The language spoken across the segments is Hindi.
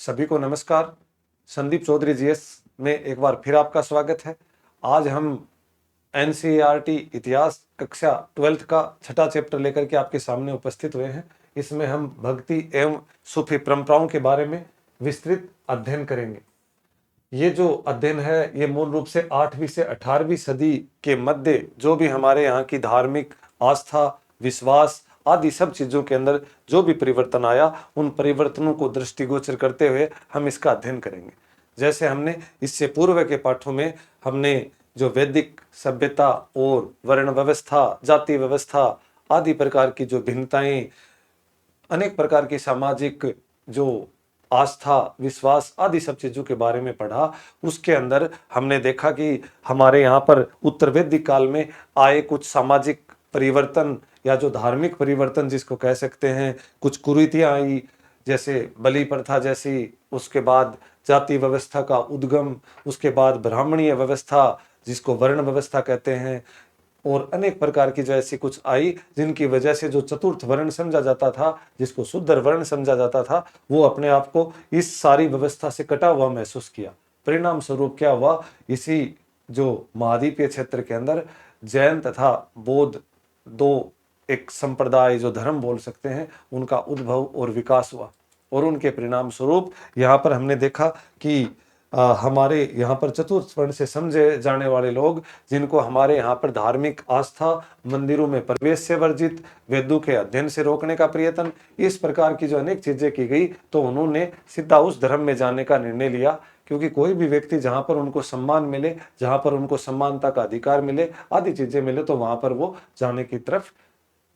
सभी को नमस्कार। संदीप चौधरी जीएस में एक बार फिर आपका स्वागत है। आज हम एनसीईआरटी इतिहास कक्षा 12th का छठा चैप्टर लेकर के आपके सामने उपस्थित हुए हैं। इसमें हम भक्ति एवं सूफी परंपराओं के बारे में विस्तृत अध्ययन करेंगे। ये जो अध्ययन है ये मूल रूप से 8वीं से 18वीं सदी के मध्य जो भी हमारे यहाँ की धार्मिक आस्था, विश्वास आदि सब चीज़ों के अंदर जो भी परिवर्तन आया, उन परिवर्तनों को दृष्टिगोचर करते हुए हम इसका अध्ययन करेंगे। जैसे हमने इससे पूर्व के पाठों में हमने जो वैदिक सभ्यता और वर्ण व्यवस्था, जाति व्यवस्था आदि प्रकार की जो भिन्नताएं, अनेक प्रकार की सामाजिक जो आस्था, विश्वास आदि सब चीज़ों के बारे में पढ़ा, उसके अंदर हमने देखा कि हमारे यहाँ पर उत्तर वैदिक काल में आए कुछ सामाजिक परिवर्तन या जो धार्मिक परिवर्तन जिसको कह सकते हैं, कुछ कुरीतियाँ आई, जैसे बलि प्रथा जैसी, उसके बाद जाति व्यवस्था का उद्गम, उसके बाद ब्राह्मणीय व्यवस्था जिसको वर्ण व्यवस्था कहते हैं, और अनेक प्रकार की जो ऐसी कुछ आई जिनकी वजह से जो चतुर्थ वर्ण समझा जाता था, जिसको शुद्ध वर्ण समझा जाता था, वो अपने आप को इस सारी व्यवस्था से कटा हुआ महसूस किया। परिणाम स्वरूप क्या हुआ, इसी जो महाद्वीपीय क्षेत्र के अंदर जैन तथा बौद्ध दो एक संप्रदाय जो धर्म बोल सकते हैं, उनका उद्भव और विकास हुआ। और उनके परिणाम स्वरूप यहाँ पर हमने देखा कि हमारे यहाँ पर चतुर्थ वर्ण से समझे जाने वाले लोग, जिनको हमारे यहाँ पर धार्मिक आस्था, मंदिरों में प्रवेश से वर्जित, वेदों के अध्ययन से रोकने का प्रयत्न, इस प्रकार की जो अनेक चीजें की गई, तो उन्होंने सीधा उस धर्म में जाने का निर्णय लिया। क्योंकि कोई भी व्यक्ति जहाँ पर उनको सम्मान मिले, जहाँ पर उनको समानता का अधिकार मिले, आदि चीजें मिले, तो वहां पर वो जाने की तरफ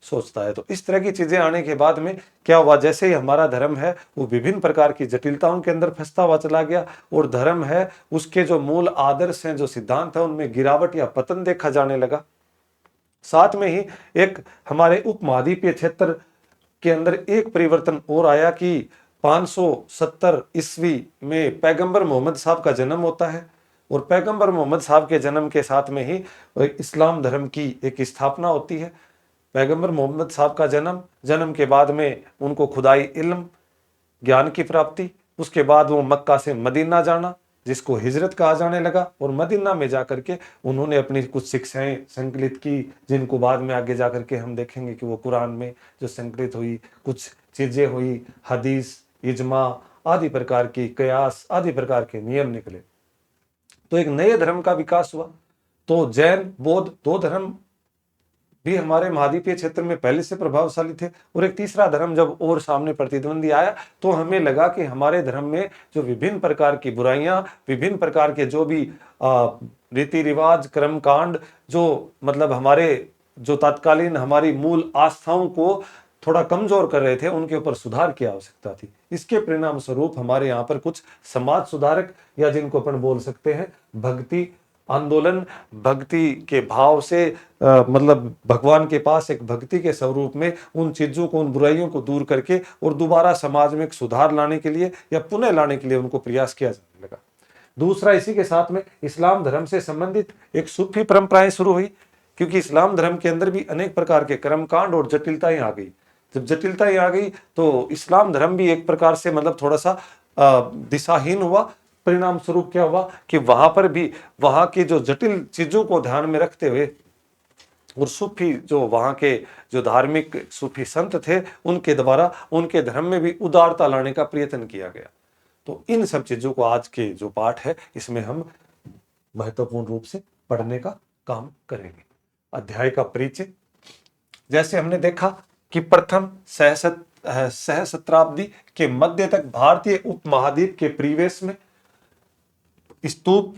सोचता है। तो इस तरह की चीजें आने के बाद में क्या हुआ, जैसे ही हमारा धर्म है वो विभिन्न प्रकार की जटिलताओं के अंदर फंसता हुआ चला गया, और धर्म है उसके जो मूल आदर्श हैं, जो सिद्धांत है, उनमें गिरावट या पतन देखा जाने लगा। साथ में ही एक हमारे उपमहाद्वीपीय क्षेत्र के अंदर एक परिवर्तन और आया कि 570 ईस्वी में पैगंबर मोहम्मद साहब का जन्म होता है, और पैगंबर मोहम्मद साहब के जन्म के साथ में ही इस्लाम धर्म की एक स्थापना होती है। पैगंबर मोहम्मद साहब का जन्म के बाद में उनको खुदाई इल्म, ज्ञान की प्राप्ति, उसके बाद वो मक्का से मदीना जाना, जिसको हिजरत कहा जाने लगा, और मदीना में जाकर के उन्होंने अपनी कुछ शिक्षाएं संकलित की, जिनको बाद में आगे जाकर के हम देखेंगे कि वो कुरान में जो संकलित हुई, कुछ चीजें हुई, हदीस, इजमा आदि प्रकार की, कयास आदि प्रकार के नियम निकले। तो एक नए धर्म का विकास हुआ। तो जैन बौद्ध दो धर्म भी हमारे महाद्वीपीय क्षेत्र में पहले से प्रभावशाली थे, और एक तीसरा धर्म जब और सामने प्रतिद्वंदी आया, तो हमें लगा कि हमारे धर्म में जो विभिन्न प्रकार की बुराइयां, विभिन्न प्रकार के जो भी रीति रिवाज, कर्म कांड, जो मतलब हमारे जो तत्कालीन हमारी मूल आस्थाओं को थोड़ा कमजोर कर रहे थे, उनके ऊपर सुधार की आवश्यकता थी। इसके परिणाम स्वरूप हमारे यहाँ पर कुछ समाज सुधारक, या जिनको अपन बोल सकते हैं भक्ति आंदोलन, भक्ति के भाव से मतलब भगवान के पास एक भक्ति के स्वरूप में उन चीजों को, उन बुराइयों को दूर करके और दोबारा समाज में एक सुधार लाने के लिए या पुनः लाने के लिए उनको प्रयास किया जाने लगा। दूसरा, इसी के साथ में इस्लाम धर्म से संबंधित एक सूफी परंपराएं शुरू हुई, क्योंकि इस्लाम धर्म के अंदर भी अनेक प्रकार के कर्मकांड और जटिलताएं आ गई। जब जटिलताएं आ गई तो इस्लाम धर्म भी एक प्रकार से मतलब थोड़ा सा दिशाहीन हुआ। परिणाम स्वरूप क्या हुआ कि वहां पर भी वहां की जो जटिल चीजों को ध्यान में रखते हुए, और सूफी जो वहां के जो धार्मिक सूफी संत थे, उनके द्वारा उनके धर्म में भी उदारता लाने का प्रयत्न किया गया। तो इन सब चीजों को आज के जो पाठ है इसमें हम महत्वपूर्ण रूप से पढ़ने का काम करेंगे। अध्याय का परिचय, जैसे हमने देखा कि प्रथम सहस्त्राब्दी के मध्य तक भारतीय उपमहाद्वीप के परिवेश में स्तूप,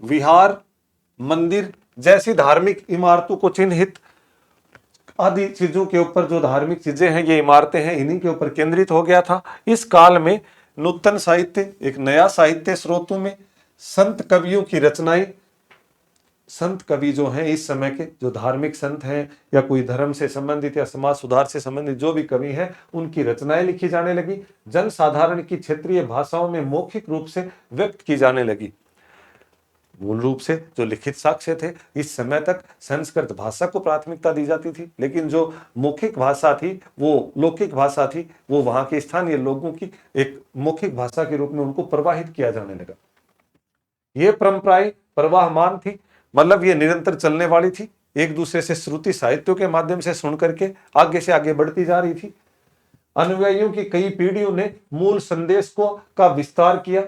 विहार, मंदिर जैसी धार्मिक इमारतों को चिन्हित आदि चीजों के ऊपर, जो धार्मिक चीजें हैं, ये इमारतें हैं, इन्हीं के ऊपर केंद्रित हो गया था। इस काल में नूतन साहित्य, एक नया साहित्य स्रोतों में संत कवियों की रचनाएं, संत कवि जो हैं इस समय के जो धार्मिक संत हैं या कोई धर्म से संबंधित या समाज सुधार से संबंधित जो भी कवि हैं, उनकी रचनाएं लिखी जाने लगी। जन साधारण की क्षेत्रीय भाषाओं में मौखिक रूप से व्यक्त की जाने लगी। मूल रूप से जो लिखित साक्ष्य थे, इस समय तक संस्कृत भाषा को प्राथमिकता दी जाती थी, लेकिन जो मौखिक भाषा थी, वो लौकिक भाषा थी, वो वहां के स्थानीय लोगों की एक मौखिक भाषा के रूप में उनको प्रवाहित किया जाने लगा। ये परंपराएं प्रवाहमान थी, मतलब ये निरंतर चलने वाली थी, एक दूसरे से श्रुति साहित्यों के माध्यम से सुन करके आगे से आगे बढ़ती जा रही थी। अनुयायियों की कई पीढ़ियों ने मूल संदेश को का विस्तार किया,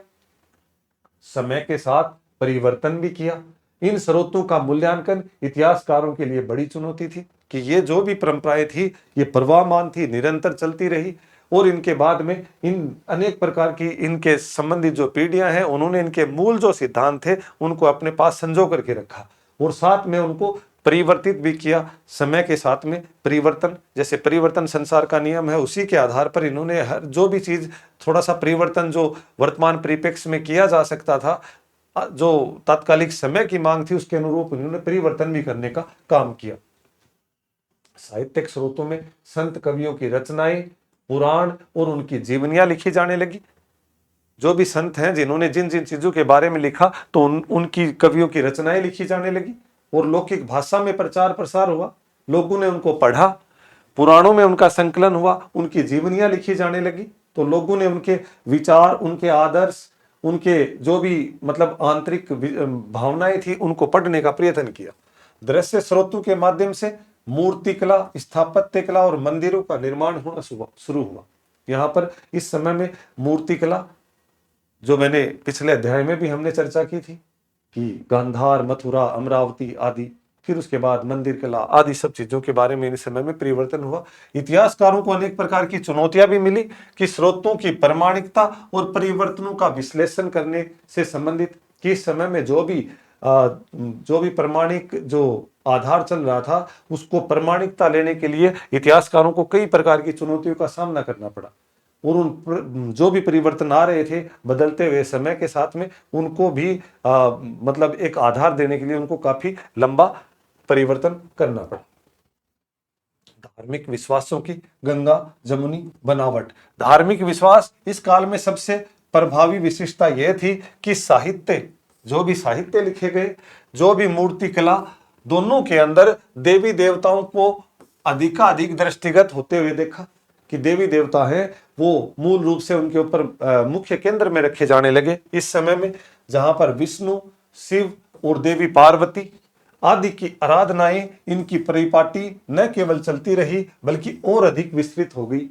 समय के साथ परिवर्तन भी किया। इन स्रोतों का मूल्यांकन इतिहासकारों के लिए बड़ी चुनौती थी कि ये जो भी परंपराएं थी, ये प्रवाहमान थी, निरंतर चलती रही, और इनके बाद में इन अनेक प्रकार की इनके संबंधित जो पीढ़ियां हैं, उन्होंने इनके मूल जो सिद्धांत थे उनको अपने पास संजो करके रखा और साथ में उनको परिवर्तित भी किया। समय के साथ में परिवर्तन, जैसे परिवर्तन संसार का नियम है, उसी के आधार पर इन्होंने हर जो भी चीज थोड़ा सा परिवर्तन जो वर्तमान परिप्रेक्ष्य में किया जा सकता था, जो तात्कालिक समय की मांग थी, उसके अनुरूप इन्होंने परिवर्तन भी करने का काम किया। साहित्यिक स्रोतों में संत कवियों की रचनाएं, पुराण और उनकी जीवनियां लिखी जाने लगी। जो भी संत हैं जिन्होंने जिन जिन चीजों के बारे में लिखा, तो उनकी कवियों की रचनाएं लिखी जाने लगी और लौकिक भाषा में प्रचार प्रसार हुआ, लोगों ने उनको पढ़ा, पुराणों में उनका संकलन हुआ, उनकी जीवनियां लिखी जाने लगी, तो लोगों ने उनके विचार, उनके आदर्श, उनके जो भी मतलब आंतरिक भावनाएं थी, उनको पढ़ने का प्रयत्न किया। दृश्य स्रोतों के माध्यम से मूर्ति कला, स्थापत्य कला और मंदिरों का निर्माण होना शुरू हुआ। यहाँ पर इस समय में मूर्ति कला, जो मैंने पिछले अध्याय में भी हमने चर्चा की थी कि गांधार, मथुरा, अमरावती आदि, फिर उसके बाद मंदिर कला आदि सब चीजों के बारे में इस समय में परिवर्तन हुआ। इतिहासकारों को अनेक प्रकार की चुनौतियां भी मिली कि स्रोतों की प्रामाणिकता और परिवर्तनों का विश्लेषण करने से संबंधित, कि इस समय में जो भी प्रामाणिक जो आधार चल रहा था, उसको प्रामाणिकता लेने के लिए इतिहासकारों को कई प्रकार की चुनौतियों का सामना करना पड़ा और उन जो भी परिवर्तन आ रहे थे बदलते हुए समय के साथ में, उनको भी मतलब एक आधार देने के लिए उनको काफी लंबा परिवर्तन करना पड़ा। धार्मिक विश्वासों की गंगा जमुनी बनावट। धार्मिक विश्वास इस काल में सबसे प्रभावी विशेषता यह थी कि साहित्य, जो भी साहित्य लिखे गए, जो भी मूर्ति कला, दोनों के अंदर देवी देवताओं को अधिकाधिक दृष्टिगत होते हुए देखा कि देवी देवता है वो मूल रूप से उनके ऊपर मुख्य केंद्र में रखे जाने लगे। इस समय में जहां पर विष्णु, शिव और देवी पार्वती आदि की आराधनाएं, इनकी परिपाटी न केवल चलती रही बल्कि और अधिक विस्तृत हो गई।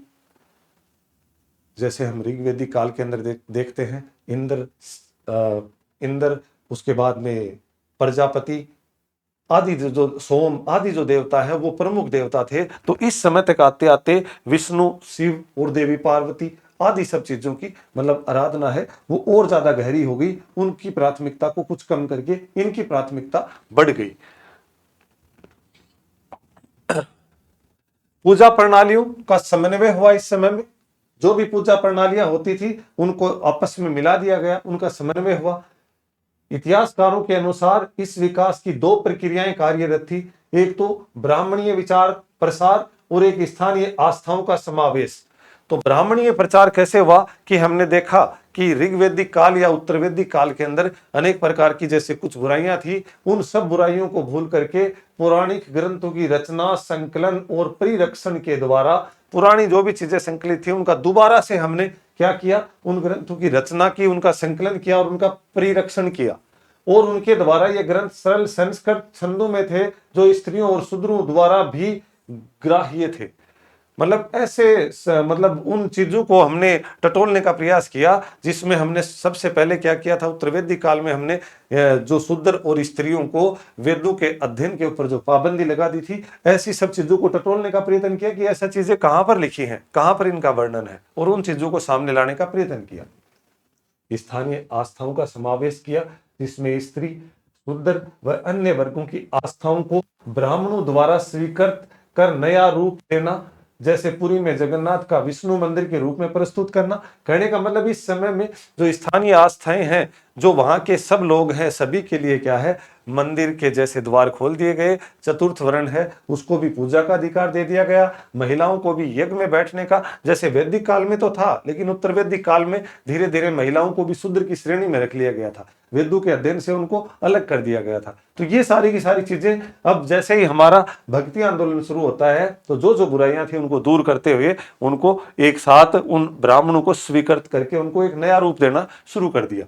जैसे हम ऋग्वेदिक काल के अंदर देखते हैं, इंद्र, उसके बाद में प्रजापति आदि, जो सोम आदि जो देवता है वो प्रमुख देवता थे। तो इस समय तक आते आते विष्णु, शिव और देवी पार्वती आदि सब चीजों की मतलब आराधना है वो और ज्यादा गहरी हो गई। उनकी प्राथमिकता को कुछ कम करके इनकी प्राथमिकता बढ़ गई। पूजा प्रणालियों का समन्वय हुआ। इस समय में जो भी पूजा प्रणालियां होती थी उनको आपस में मिला दिया गया, उनका समन्वय हुआ। इतिहासकारों के अनुसार इस विकास की दो प्रक्रियाएं कार्यरत थी, एक तो ब्राह्मणीय विचार प्रसार और एक स्थानीय आस्थाओं का समावेश। तो ब्राह्मणीय प्रचार कैसे हुआ कि हमने देखा कि ऋग्वेदिक काल या उत्तर वैदिक काल के अंदर अनेक प्रकार की जैसे कुछ बुराइयां थी, उन सब बुराइयों को भूल करके पौराणिक ग्रंथों की रचना, संकलन और परिरक्षण के द्वारा पुरानी जो भी चीजें संकलित थी उनका दोबारा से हमने क्या किया, उन ग्रंथों की रचना की, उनका संकलन किया और उनका परिरक्षण किया। और उनके द्वारा ये ग्रंथ सरल संस्कृत छंदों में थे जो स्त्रियों और शूद्रों द्वारा भी ग्राह्य थे। मतलब ऐसे मतलब उन चीजों को हमने टटोलने का प्रयास किया, जिसमें हमने सबसे पहले क्या किया था, उत्तर वैदिक काल में हमने जो शूद्र और स्त्रियों को वेदों के अध्ययन के ऊपर जो पाबंदी लगा दी थी, ऐसी सब चीजों को टटोलने का प्रयत्न किया कि ऐसा चीजें कहां पर लिखी हैं, कहां पर इनका वर्णन है, और उन चीजों को सामने लाने का प्रयत्न किया। स्थानीय आस्थाओं का समावेश किया, जिसमें स्त्री, शूद्र व अन्य वर्गों की आस्थाओं को ब्राह्मणों द्वारा स्वीकृत कर नया रूप देना, जैसे पुरी में जगन्नाथ का विष्णु मंदिर के रूप में प्रस्तुत करना। कहने का मतलब इस समय में जो स्थानीय आस्थाएं हैं जो वहां के सब लोग हैं सभी के लिए क्या है, मंदिर के जैसे द्वार खोल दिए गए। चतुर्थ वर्ण है उसको भी पूजा का अधिकार दे दिया गया। महिलाओं को भी यज्ञ में बैठने का, जैसे वैदिक काल में तो था, लेकिन उत्तर वैदिक काल में धीरे धीरे महिलाओं को भी शूद्र की श्रेणी में रख लिया गया था। वेदों के अध्ययन से उनको अलग कर दिया गया था। तो ये सारी की सारी चीजें अब जैसे ही हमारा भक्ति आंदोलन शुरू होता है तो जो जो बुराइयां थी उनको दूर करते हुए उनको एक साथ उन ब्राह्मणों को स्वीकृत करके उनको एक नया रूप देना शुरू कर दिया।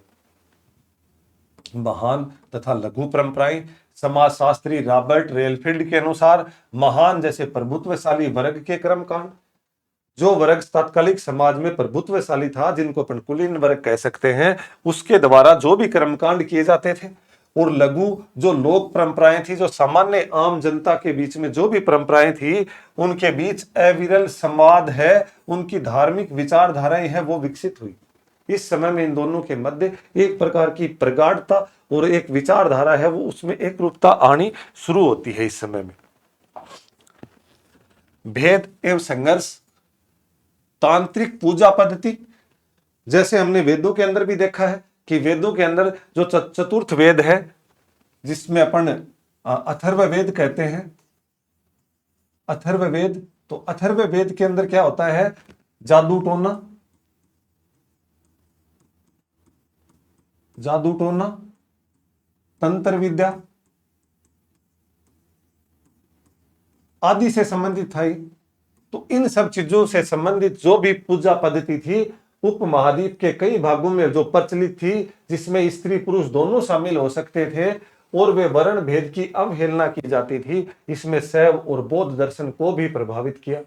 महान तथा लघु परंपराएं, समाजशास्त्री रॉबर्ट रेलफील्ड के अनुसार महान जैसे प्रभुत्वशाली वर्ग के कर्मकांड, जो वर्ग तात्कालिक समाज में प्रभुत्वशाली था, जिनको अपन कुलीन वर्ग कह सकते हैं, उसके द्वारा जो भी कर्मकांड किए जाते थे। और लघु जो लोक परंपराएं थी, जो सामान्य आम जनता के बीच में जो भी परंपराएं थी, उनके बीच अविरल संवाद है, उनकी धार्मिक विचारधाराएं हैं वो विकसित हुई। इस समय में इन दोनों के मध्य एक प्रकार की प्रगाढ़ता और एक विचारधारा है, वो उसमें एक रूपता आनी शुरू होती है। इस समय में भेद एवं संघर्ष, तांत्रिक पूजा पद्धति, जैसे हमने वेदों के अंदर भी देखा है कि वेदों के अंदर जो चतुर्थ वेद है, जिसमें अपन अथर्व वेद कहते हैं, अथर्व वेद, तो अथर्व वेद के अंदर क्या होता है, जादू टोना, जादू टोना, तंत्र विद्या आदि से संबंधित था। तो इन सब चीजों से संबंधित जो भी पूजा पद्धति थी उपमहाद्वीप के कई भागों में जो प्रचलित थी, जिसमें स्त्री पुरुष दोनों शामिल हो सकते थे और वे वर्ण भेद की अवहेलना की जाती थी, इसमें शैव और बौद्ध दर्शन को भी प्रभावित किया।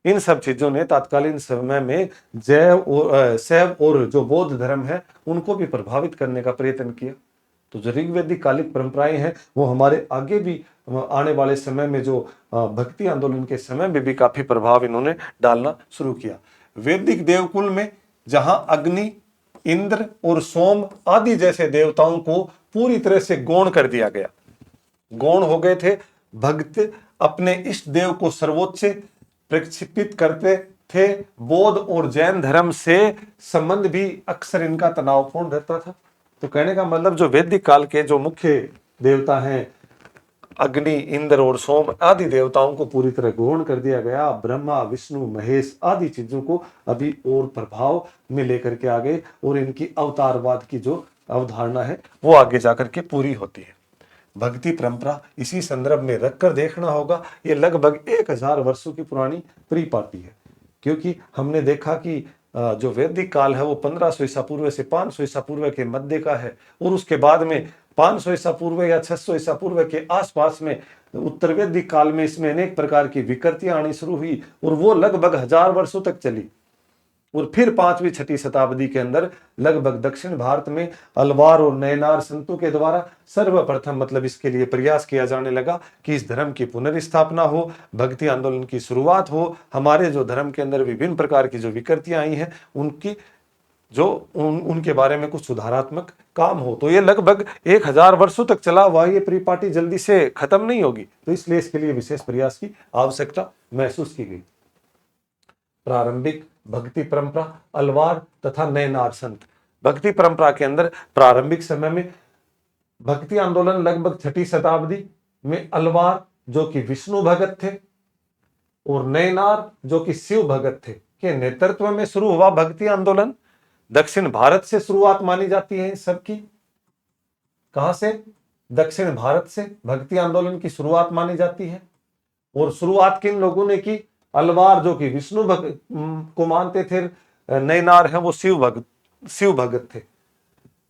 इन सब चीजों ने तत्कालीन समय में शैव और जो बौद्ध धर्म है उनको भी प्रभावित करने का प्रयत्न किया। तो जो ऋग्वैदिक कालिक परंपराएं हैं वो हमारे आगे भी आने वाले समय में जो भक्ति आंदोलन के समय में भी काफी प्रभाव इन्होंने डालना शुरू किया। वैदिक देवकुल में जहां अग्नि, इंद्र और सोम आदि जैसे देवताओं को पूरी तरह से गौण कर दिया गया, गौण हो गए थे। भक्त अपने इष्ट देव को सर्वोच्च प्रक्षेपित करते थे। बौद्ध और जैन धर्म से संबंध भी अक्सर इनका तनावपूर्ण रहता था। तो कहने का मतलब जो वैदिक काल के जो मुख्य देवता हैं अग्नि, इंद्र और सोम आदि देवताओं को पूरी तरह ग्रहण कर दिया गया। ब्रह्मा, विष्णु, महेश आदि चीजों को अभी और प्रभाव में लेकर के आगे और इनकी अवतारवाद की जो अवधारणा है वो आगे जाकर के पूरी होती है। भक्ति परंपरा इसी संदर्भ में रखकर देखना होगा। ये लगभग 1000 वर्षों की पुरानी परिपाटी है, क्योंकि हमने देखा कि जो वैदिक काल है वो 1500 ईसा पूर्व से 500 ईसा पूर्व के मध्य का है, और उसके बाद में 500 ईसा पूर्व या 600 ईसा पूर्व के आसपास में उत्तर वैदिक काल में इसमें अनेक प्रकार की विकृतियां आनी शुरू हुई और वो लगभग 1000 वर्षों तक चली। और फिर 5वीं 6वीं शताब्दी के अंदर लगभग दक्षिण भारत में अलवार और नयनार संतों के द्वारा सर्वप्रथम मतलब इसके लिए प्रयास किया जाने लगा कि इस धर्म की पुनर्स्थापना हो, भक्ति आंदोलन की शुरुआत हो, हमारे जो धर्म के अंदर विभिन्न प्रकार की जो विकृतियां आई हैं उनकी उनके बारे में कुछ सुधारात्मक काम हो। तो ये लगभग 1000 वर्षों तक चला हुआ ये परिपाटी जल्दी से खत्म नहीं होगी, तो इसलिए इसके लिए विशेष प्रयास की आवश्यकता महसूस की गई। प्रारंभिक भक्ति परंपरा, अलवार तथा नयनार संत। भक्ति परंपरा के अंदर प्रारंभिक समय में भक्ति आंदोलन लगभग 6वीं शताब्दी में अलवार जो कि विष्णु भगत थे और नयनार जो कि शिव भगत थे के नेतृत्व में शुरू हुआ भक्ति आंदोलन। दक्षिण भारत से शुरुआत मानी जाती है सबकी। कहां से? दक्षिण भारत से भक्ति आंदोलन की शुरुआत मानी जाती है। और शुरुआत किन लोगों ने की? अलवार जो कि विष्णु भगत को मानते थे, नयनार है वो शिव भगत थे।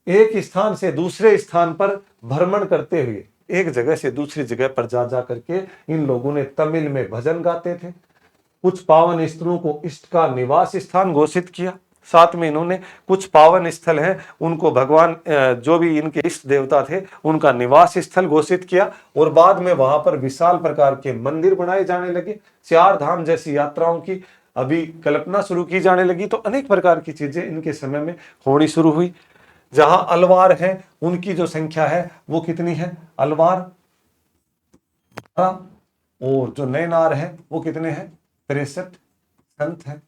एक स्थान से दूसरे स्थान पर भ्रमण करते हुए एक जगह से दूसरी जगह पर जा करके इन लोगों ने तमिल में भजन गाते थे। कुछ पावन स्थलों को इष्ट का निवास स्थान घोषित किया। साथ में इन्होंने कुछ पावन स्थल हैं उनको भगवान जो भी इनके इष्ट देवता थे उनका निवास स्थल घोषित किया। और बाद में वहां पर विशाल प्रकार के मंदिर बनाए जाने लगे। 4 धाम जैसी यात्राओं की अभी कल्पना शुरू की जाने लगी। तो अनेक प्रकार की चीजें इनके समय में होनी शुरू हुई। जहां अलवार है उनकी जो संख्या है वो कितनी है? अलवार और जो नयनार है वो कितने हैं? 63 संत हैं।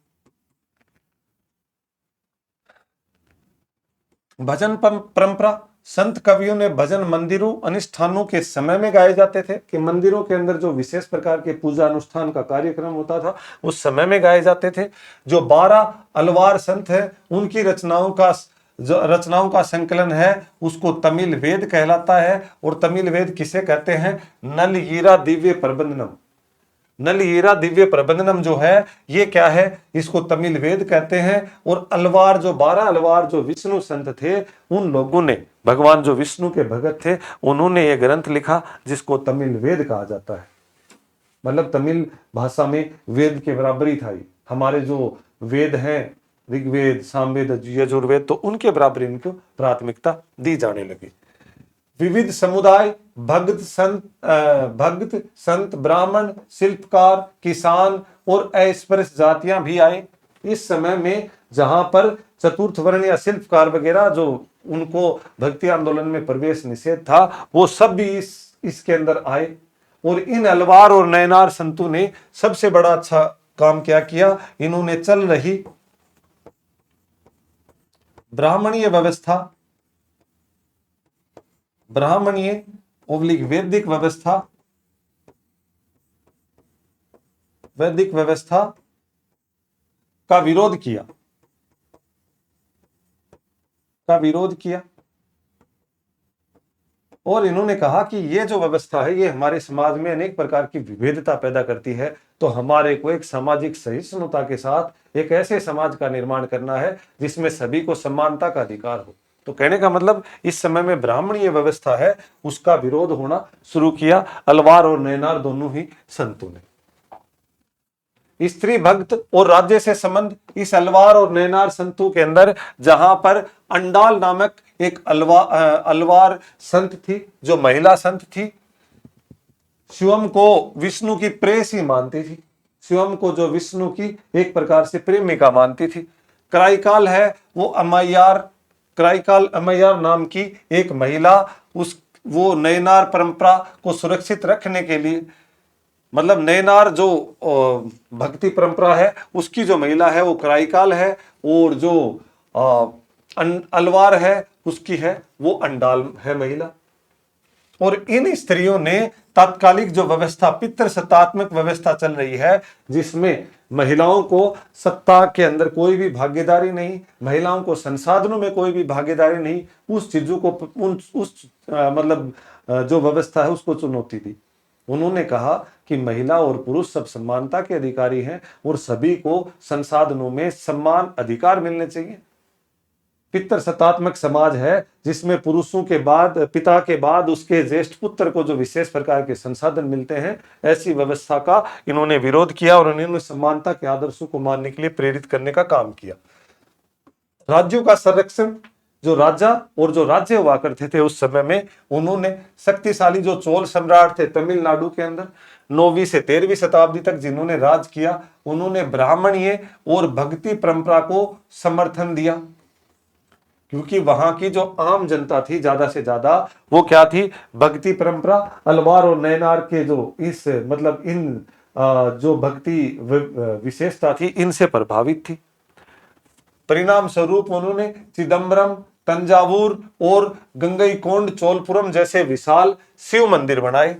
भजन परंपरा, संत कवियों ने भजन मंदिरों अनुष्ठानों के समय में गाए जाते थे, कि मंदिरों के अंदर जो विशेष प्रकार के पूजा अनुष्ठान का कार्यक्रम होता था उस समय में गाए जाते थे। जो 12 अलवार संत है उनकी रचनाओं का संकलन है उसको तमिल वेद कहलाता है। और तमिल वेद किसे कहते हैं? नल हीरा दिव्य प्रबंधनम। नल हीरा दिव्य प्रबंधनम जो है ये क्या है? इसको तमिल वेद कहते हैं। और अलवार जो 12 अलवार जो विष्णु संत थे उन लोगों ने, भगवान जो विष्णु के भगत थे, उन्होंने ये ग्रंथ लिखा जिसको तमिल वेद कहा जाता है। मतलब तमिल भाषा में वेद के बराबरी था। हमारे जो वेद हैं ऋग्वेद, सामवेद, यजुर्वेद, तो उनके बराबर इनको प्राथमिकता दी जाने लगी। विविध समुदाय, भक्त संत, ब्राह्मण, शिल्पकार, किसान और अस्पृश्य जातियां भी आए इस समय में। जहां पर चतुर्थ वर्ण या शिल्पकार वगैरह जो उनको भक्ति आंदोलन में प्रवेश निषेध था वो सब भी इसके अंदर आए। और इन अलवार और नयनार संतों ने सबसे बड़ा अच्छा काम क्या किया? इन्होंने चल रही ब्राह्मणीय व्यवस्था, ब्राह्मणीय वैदिक व्यवस्था का विरोध किया। और इन्होंने कहा कि ये जो व्यवस्था है ये हमारे समाज में अनेक प्रकार की विविधता पैदा करती है, तो हमारे को एक सामाजिक सहिष्णुता के साथ एक ऐसे समाज का निर्माण करना है जिसमें सभी को समानता का अधिकार हो। तो कहने का मतलब इस समय में ब्राह्मणीय व्यवस्था है उसका विरोध होना शुरू किया अलवार और नयनार दोनों ही संतों ने। स्त्री भक्त और राज्य से संबंध, इस अलवार और नयनार संतों के अंदर जहां पर अंडाल नामक एक अलवार संत थी जो महिला संत थी, शिवम को विष्णु की प्रेयसी मानती थी, शिवम को जो विष्णु की एक प्रकार से प्रेमिका मानती थी। क्राइकाल है वो क्राइकाल अमैयार नाम की एक महिला, वो नयनार परंपरा को सुरक्षित रखने के लिए, मतलब नयनार जो भक्ति परंपरा है उसकी जो महिला है वो क्राइकाल है, और जो अलवार है उसकी है वो अंडाल है महिला। और इन स्त्रियों ने तात्कालिक जो व्यवस्था, पितृसत्तात्मक व्यवस्था चल रही है जिसमें महिलाओं को सत्ता के अंदर कोई भी भागीदारी नहीं, महिलाओं को संसाधनों में कोई भी भागीदारी नहीं, उस चीजों को मतलब जो व्यवस्था है उसको चुनौती दी। उन्होंने कहा कि महिला और पुरुष सब समानता के अधिकारी हैं और सभी को संसाधनों में समान अधिकार मिलने चाहिए। पितृसत्तात्मक समाज है जिसमें पुरुषों के बाद, पिता के बाद उसके ज्येष्ठ पुत्र को जो विशेष प्रकार के संसाधन मिलते हैं, ऐसी व्यवस्था का इन्होंने विरोध किया और उन्होंने समानता के आदर्शों को मानने के लिए प्रेरित करने का काम किया। राज्यों का संरक्षण, जो राजा और जो राज्य हुआ करते थे उस समय में, उन्होंने शक्तिशाली जो चोल सम्राट थे तमिलनाडु के अंदर 9वीं से 13वीं शताब्दी तक जिन्होंने राज किया, उन्होंने ब्राह्मणीय और भक्ति परंपरा को समर्थन दिया, क्योंकि वहां की जो आम जनता थी ज्यादा से ज्यादा वो क्या थी? भक्ति परंपरा, अलवार और नयनार के जो इस मतलब इन जो भक्ति विशेषता थी इनसे प्रभावित थी। परिणाम स्वरूप उन्होंने चिदम्बरम, तंजावुर और गंगईकोंड चोलपुरम जैसे विशाल शिव मंदिर बनाए।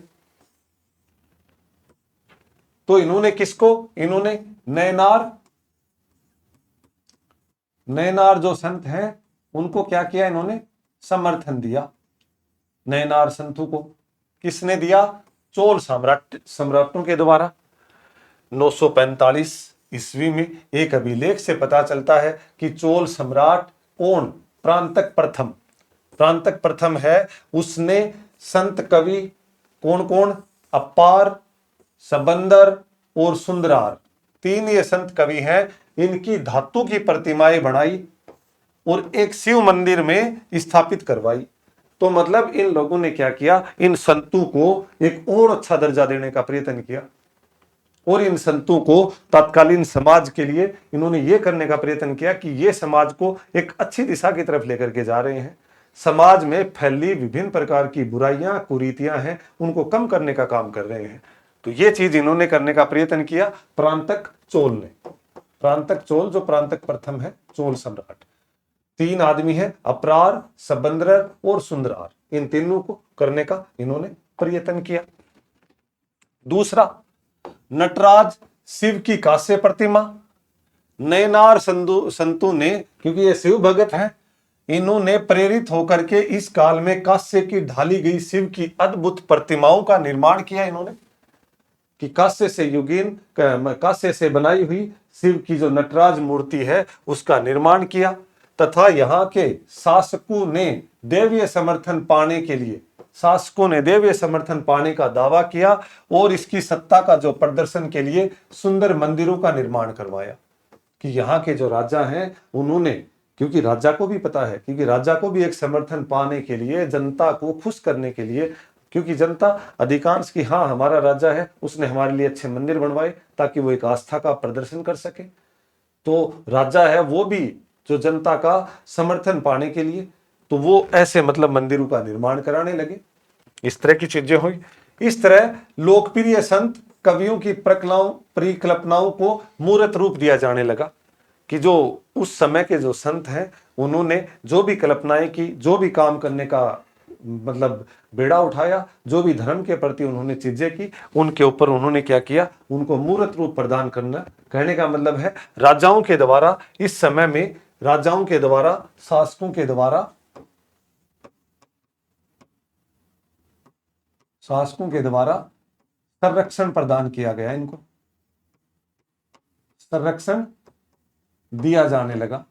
तो इन्होंने किसको? इन्होंने नयनार जो संत हैं उनको क्या किया? इन्होंने समर्थन दिया। नयनार संतों को किसने दिया? चोल सम्राटों के द्वारा। 945 ईस्वी में एक अभिलेख से पता चलता है कि चोल सम्राट कौन? प्रांतक प्रथम है। उसने संत कवि कौन कौन? अपार, सबंदर और सुंदरार, 3 ये संत कवि हैं। इनकी धातु की प्रतिमाएं बनाई और एक शिव मंदिर में स्थापित करवाई। तो मतलब इन लोगों ने क्या किया? इन संतों को एक और अच्छा दर्जा देने का प्रयत्न किया और इन संतों को तत्कालीन समाज के लिए इन्होंने ये करने का प्रयत्न किया कि ये समाज को एक अच्छी दिशा की तरफ लेकर के जा रहे हैं। समाज में फैली विभिन्न प्रकार की बुराइयां, कुरीतियां हैं, उनको कम करने का काम कर रहे हैं। तो ये चीज इन्होंने करने का प्रयत्न किया प्रांतक चोल ने। प्रांतक चोल जो प्रांतक प्रथम है, चोल सम्राट। तीन आदमी है, अप्रार, सबंद्रर और सुंदरार, इन तीनों को करने का इन्होंने प्रयत्न किया। दूसरा, नटराज शिव की कांस्य प्रतिमा, नयनार संतु ने, क्योंकि ये शिव भगत हैं, इन्होंने प्रेरित होकर के इस काल में कांस्य की ढाली गई शिव की अद्भुत प्रतिमाओं का निर्माण किया इन्होंने, कि कांस्य से युगीन, कांस्य से बनाई हुई शिव की जो नटराज मूर्ति है उसका निर्माण किया। तथा यहाँ के शासकों ने देवीय समर्थन पाने के लिए, शासकों ने देवीय समर्थन पाने का दावा किया और इसकी सत्ता का जो प्रदर्शन के लिए सुंदर मंदिरों का निर्माण करवाया, कि यहाँ के जो राजा हैं उन्होंने, क्योंकि राजा को भी पता है, क्योंकि राजा को भी एक समर्थन पाने के लिए, जनता को खुश करने के लिए, क्योंकि जनता अधिकांश की हाँ हमारा राजा है, उसने हमारे लिए अच्छे मंदिर बनवाए ताकि वो एक आस्था का प्रदर्शन कर सके, तो राजा है वो भी जो जनता का समर्थन पाने के लिए, तो वो ऐसे मतलब मंदिरों का निर्माण कराने लगे। इस तरह की चीजें हुई। इस तरह लोकप्रिय संत कवियों की परिकल्पनाओं को मूर्त रूप दिया जाने लगा, कि जो उस समय के जो संत हैं उन्होंने जो भी कल्पनाएं की, जो भी काम करने का मतलब बेड़ा उठाया, जो भी धर्म के प्रति उन्होंने चीजें की, उनके ऊपर उन्होंने क्या किया, उनको मूर्त रूप प्रदान करना। कहने का मतलब है राजाओं के द्वारा, इस समय में राजाओं के द्वारा, शासकों के द्वारा, संरक्षण प्रदान किया गया, इनको संरक्षण दिया जाने लगा,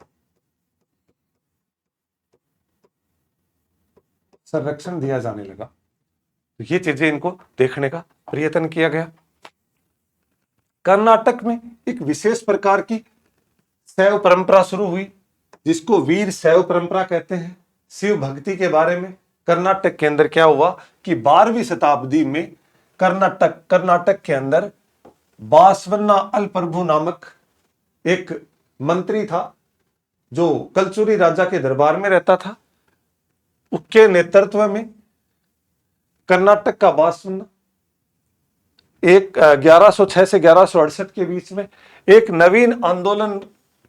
संरक्षण दिया जाने लगा। तो ये चीजें इनको देखने का प्रयत्न किया गया। कर्नाटक में एक विशेष प्रकार की शैव परंपरा शुरू हुई, जिसको वीर शैव परंपरा कहते हैं। शिव भक्ति के बारे में कर्नाटक के अंदर क्या हुआ कि 12वीं शताब्दी में कर्नाटक के अंदर बासवन्ना अलप्रभु नामक एक मंत्री था, जो कलचुरी राजा के दरबार में रहता था। उसके नेतृत्व में कर्नाटक का बासवन्ना एक 1106 से 1168 के बीच में एक नवीन आंदोलन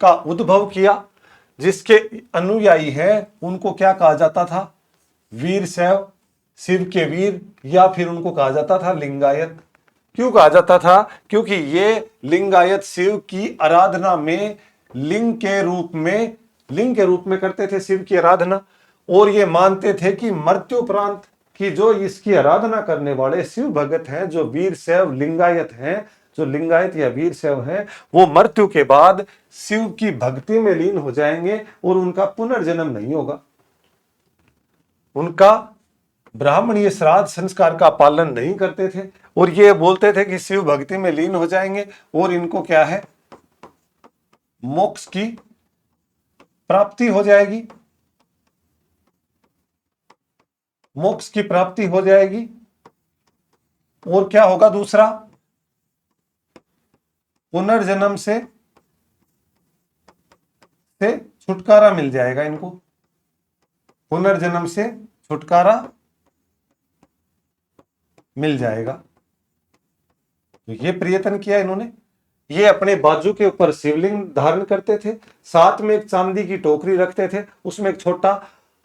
का उद्भव किया, जिसके अनुयायी हैं उनको क्या कहा जाता था, वीर शैव, शिव के वीर, या फिर उनको कहा जाता था लिंगायत। क्यों कहा जाता था? क्योंकि ये लिंगायत शिव की आराधना में लिंग के रूप में करते थे शिव की आराधना, और ये मानते थे कि मृत्युपरांत की जो इसकी आराधना करने वाले शिव भगत हैं, जो वीर शैव लिंगायत हैं, जो लिंगायत या वीर शैव हैं, वो मृत्यु के बाद शिव की भक्ति में लीन हो जाएंगे और उनका पुनर्जन्म नहीं होगा। उनका ब्राह्मणीय श्राद्ध संस्कार का पालन नहीं करते थे, और ये बोलते थे कि शिव भक्ति में लीन हो जाएंगे और इनको क्या है, मोक्ष की प्राप्ति हो जाएगी, मोक्ष की प्राप्ति हो जाएगी। और क्या होगा दूसरा, पुनर्जन्म से छुटकारा मिल जाएगा इनको, पुनर्जन्म से छुटकारा मिल जाएगा। तो ये प्रयत्न किया इन्होंने। ये अपने बाजू के ऊपर शिवलिंग धारण करते थे, साथ में एक चांदी की टोकरी रखते थे, उसमें एक छोटा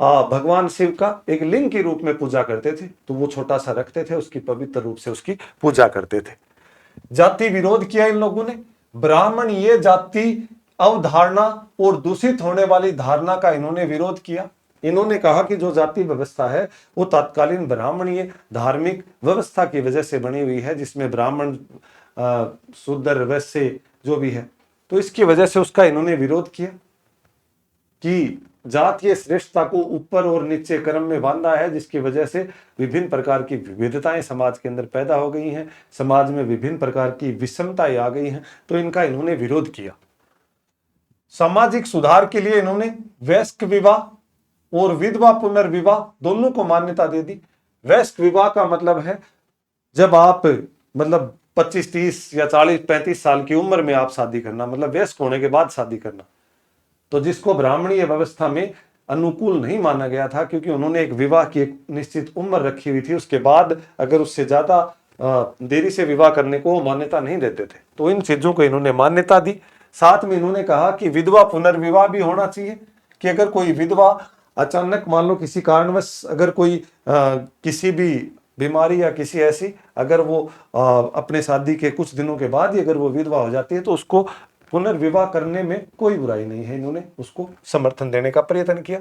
भगवान शिव का एक लिंग के रूप में पूजा करते थे, तो वो छोटा सा रखते थे, उसकी पवित्र रूप से उसकी पूजा करते थे। जाति विरोध किया इन लोगों ने। ब्राह्मण ये जाति अवधारणा और दूषित होने वाली धारणा का इन्होंने विरोध किया। इन्होंने कहा कि जो जाति व्यवस्था है वो तत्कालीन ब्राह्मणीय धार्मिक व्यवस्था की वजह से बनी हुई है, जिसमें ब्राह्मण शूद्र वैश्य जो भी है, तो इसकी वजह से उसका इन्होंने विरोध किया कि जातीय श्रेष्ठता को ऊपर और नीचे क्रम में बांधा है, जिसकी वजह से विभिन्न प्रकार की विविधताएं समाज के अंदर पैदा हो गई हैं, समाज में विभिन्न प्रकार की विषमताएं आ गई हैं, तो इनका इन्होंने विरोध किया। सामाजिक सुधार के लिए इन्होंने वयस्क विवाह और विधवा पुनर्विवाह दोनों को मान्यता दे दी। वयस्क विवाह का मतलब है जब आप मतलब 25, 30 या 40, 35 साल की उम्र में आप शादी करना, मतलब वयस्क होने के बाद शादी करना, तो जिसको ब्राह्मणीय व्यवस्था में अनुकूल नहीं माना गया था, क्योंकि उन्होंने एक विवाह की एक निश्चित उम्र रखी हुई थी, उसके बाद अगर उससे ज्यादा देरी से विवाह करने को मान्यता नहीं देते थे, तो इन चीजों को इन्होंने मान्यता दी। साथ में इन्होंने कहा कि विधवा पुनर्विवाह भी होना चाहिए, कि अगर कोई विधवा अचानक मान लो किसी कारणवश अगर कोई किसी भी बीमारी या किसी ऐसी अगर वो अपने शादी के कुछ दिनों के बाद ही अगर वो विधवा हो जाती है तो उसको पुनर्विवाह करने में कोई बुराई नहीं है। इन्होंने उसको समर्थन देने का प्रयत्न किया।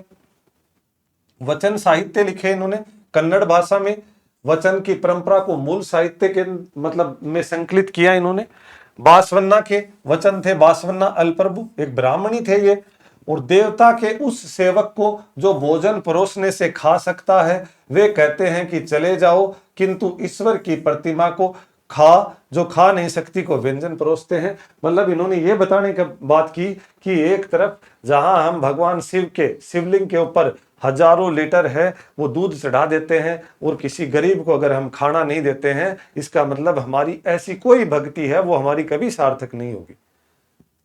वचन साहित्य लिखे इन्होंने कन्नड़ भाषा में। वचन की परंपरा को मूल साहित्य के मतलब में संकलित किया इन्होंने। बासवन्ना के वचन थे, बासवन्ना अलप्रभु एक ब्राह्मणी थे ये, और देवता के उस सेवक को जो भोजन परोसने से खा सकता है वे कहते हैं कि चले जाओ, किंतु ईश्वर की प्रतिमा को जो खा नहीं सकती को व्यंजन परोसते हैं। मतलब इन्होंने ये बताने की बात की कि एक तरफ जहां हम भगवान शिव के शिवलिंग के ऊपर हजारों लीटर है वो दूध चढ़ा देते हैं और किसी गरीब को अगर हम खाना नहीं देते हैं, इसका मतलब हमारी ऐसी कोई भक्ति है वो हमारी कभी सार्थक नहीं होगी।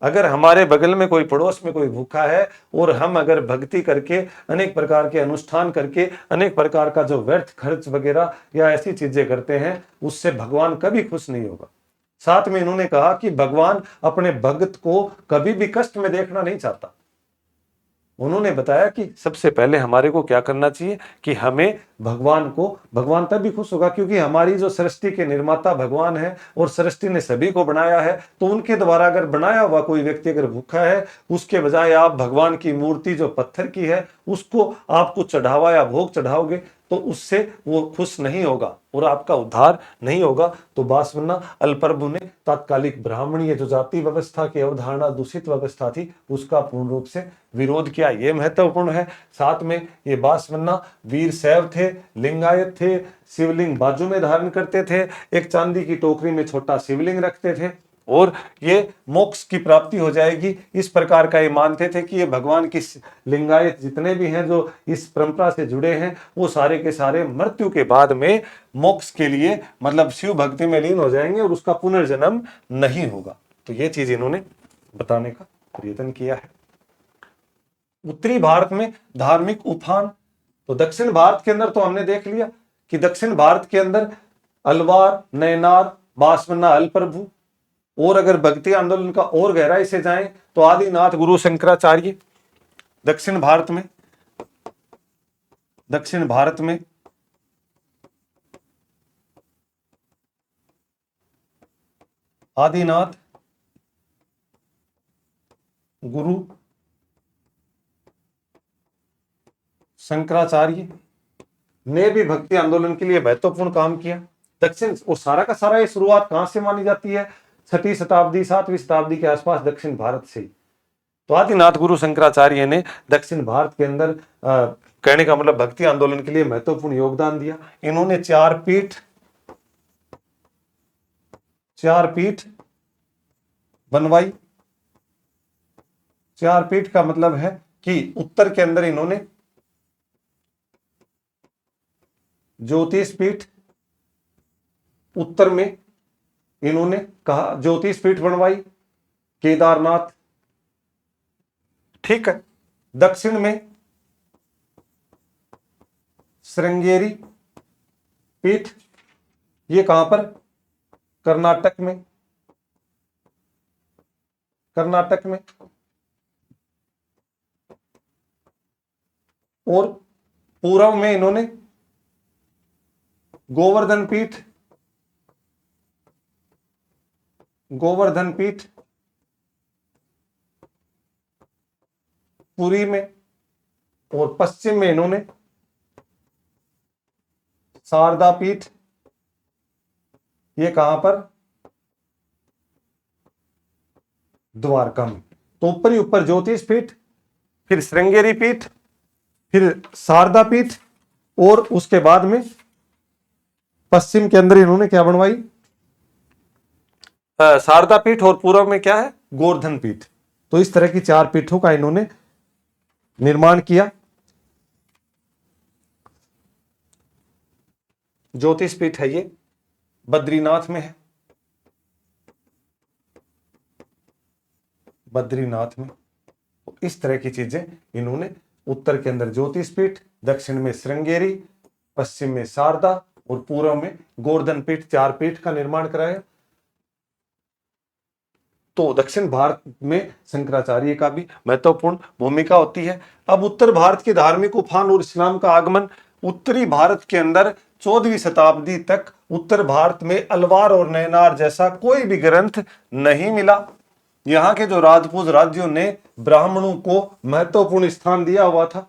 अगर हमारे बगल में कोई पड़ोस में कोई भूखा है और हम अगर भक्ति करके अनेक प्रकार के अनुष्ठान करके अनेक प्रकार का जो व्यर्थ खर्च वगैरह या ऐसी चीजें करते हैं, उससे भगवान कभी खुश नहीं होगा। साथ में इन्होंने कहा कि भगवान अपने भक्त को कभी भी कष्ट में देखना नहीं चाहता। उन्होंने बताया कि सबसे पहले हमारे को क्या करना चाहिए कि हमें भगवान तभी खुश होगा क्योंकि हमारी जो सृष्टि के निर्माता भगवान है और सृष्टि ने सभी को बनाया है, तो उनके द्वारा अगर बनाया हुआ कोई व्यक्ति अगर भूखा है, उसके बजाय आप भगवान की मूर्ति जो पत्थर की है उसको आप कुछ चढ़ावा या भोग चढ़ाओगे तो उससे वो खुश नहीं होगा और आपका उद्धार नहीं होगा। तो बासवन्ना अलप्रभु ने तात्कालिक ब्राह्मणीय जो जाति व्यवस्था की अवधारणा दूषित व्यवस्था थी उसका पूर्ण रूप से विरोध किया। ये महत्वपूर्ण है। साथ में ये बासवन्ना वीर शैव थे, लिंगायत थे, शिवलिंग बाजू में धारण करते थे, एक चांदी की टोकरी में छोटा शिवलिंग रखते थे और ये मोक्ष की प्राप्ति हो जाएगी, इस प्रकार का ये मानते थे कि ये भगवान की लिंगायत जितने भी हैं जो इस परंपरा से जुड़े हैं वो सारे के सारे मृत्यु के बाद में मोक्ष के लिए मतलब शिव भक्ति में लीन हो जाएंगे और उसका पुनर्जन्म नहीं होगा। तो ये चीज इन्होंने बताने का प्रयत्न किया है। उत्तरी भारत में धार्मिक उफान, तो दक्षिण भारत के अंदर तो हमने देख लिया कि दक्षिण भारत के अंदर अलवार, नयनार, बासवन्ना अलप्रभु, और अगर भक्ति आंदोलन का और गहराई से जाएं तो आदिनाथ गुरु शंकराचार्य। दक्षिण भारत में आदिनाथ गुरु शंकराचार्य ने भी भक्ति आंदोलन के लिए महत्वपूर्ण काम किया। दक्षिण और सारा का सारा ये शुरुआत कहां से मानी जाती है? 6वीं शताब्दी 7वीं शताब्दी के आसपास दक्षिण भारत से। तो आदिनाथ गुरु शंकराचार्य ने दक्षिण भारत के अंदर कहने का मतलब भक्ति आंदोलन के लिए महत्वपूर्ण योगदान दिया। इन्होंने चार पीठ बनवाई। चार पीठ का मतलब है कि उत्तर के अंदर इन्होंने ज्योतिष पीठ, उत्तर में इन्होंने कहा ज्योतिष पीठ बनवाई, केदारनाथ, ठीक है। दक्षिण में श्रृंगेरी पीठ, ये कहां पर? कर्नाटक में। और पूर्व में इन्होंने गोवर्धन पीठ पुरी में, और पश्चिम में इन्होंने शारदा पीठ, ये कहां पर? द्वारका में। तो ऊपर ही ऊपर ज्योतिष पीठ, फिर श्रृंगेरी पीठ, फिर शारदा पीठ, और उसके बाद में पश्चिम के अंदर इन्होंने क्या बनवाई? शारदा पीठ, और पूर्व में क्या है? गोवर्धन पीठ। तो इस तरह की चार पीठों का इन्होंने निर्माण किया। ज्योतिष पीठ है ये बद्रीनाथ में है, तो इस तरह की चीजें इन्होंने उत्तर के अंदर ज्योतिष पीठ, दक्षिण में श्रृंगेरी, पश्चिम में शारदा और पूर्व में गोवर्धन पीठ, चार पीठ का निर्माण कराया। तो दक्षिण भारत में शंकराचार्य का भी महत्वपूर्ण भूमिका होती है। अब उत्तर भारत के धार्मिक उफान और इस्लाम का आगमन। उत्तरी भारत के अंदर 14वीं शताब्दी तक उत्तर भारत में अलवार और नैनार जैसा कोई भी ग्रंथ नहीं मिला। यहाँ के जो राजपूत राज्यों ने ब्राह्मणों को महत्वपूर्ण स्थान दिया हुआ था।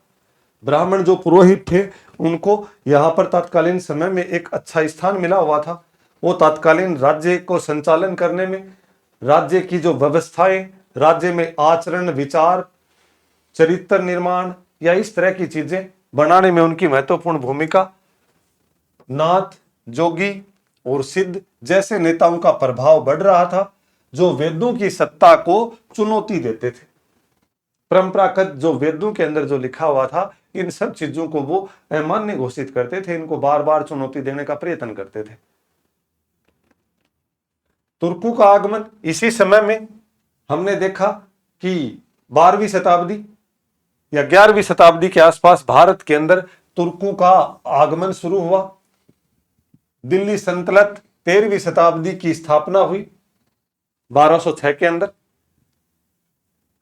ब्राह्मण जो पुरोहित थे उनको यहाँ पर तत्कालीन समय में एक अच्छा स्थान मिला हुआ था। वो तत्कालीन राज्य को संचालन करने में, राज्य की जो व्यवस्थाएं, राज्य में आचरण, विचार, चरित्र निर्माण या इस तरह की चीजें बनाने में उनकी महत्वपूर्ण भूमिका। नाथ, जोगी और सिद्ध जैसे नेताओं का प्रभाव बढ़ रहा था, जो वेदों की सत्ता को चुनौती देते थे। परंपरागत जो वेदों के अंदर जो लिखा हुआ था, इन सब चीजों को वो अमान्य घोषित करते थे, इनको बार बार चुनौती देने का प्रयत्न करते थे। तुर्कों का आगमन इसी समय में हमने देखा कि 12वीं शताब्दी या 11वीं शताब्दी के आसपास भारत के अंदर तुर्कों का आगमन शुरू हुआ। दिल्ली सल्तनत 13वीं शताब्दी की स्थापना हुई 1206 के अंदर।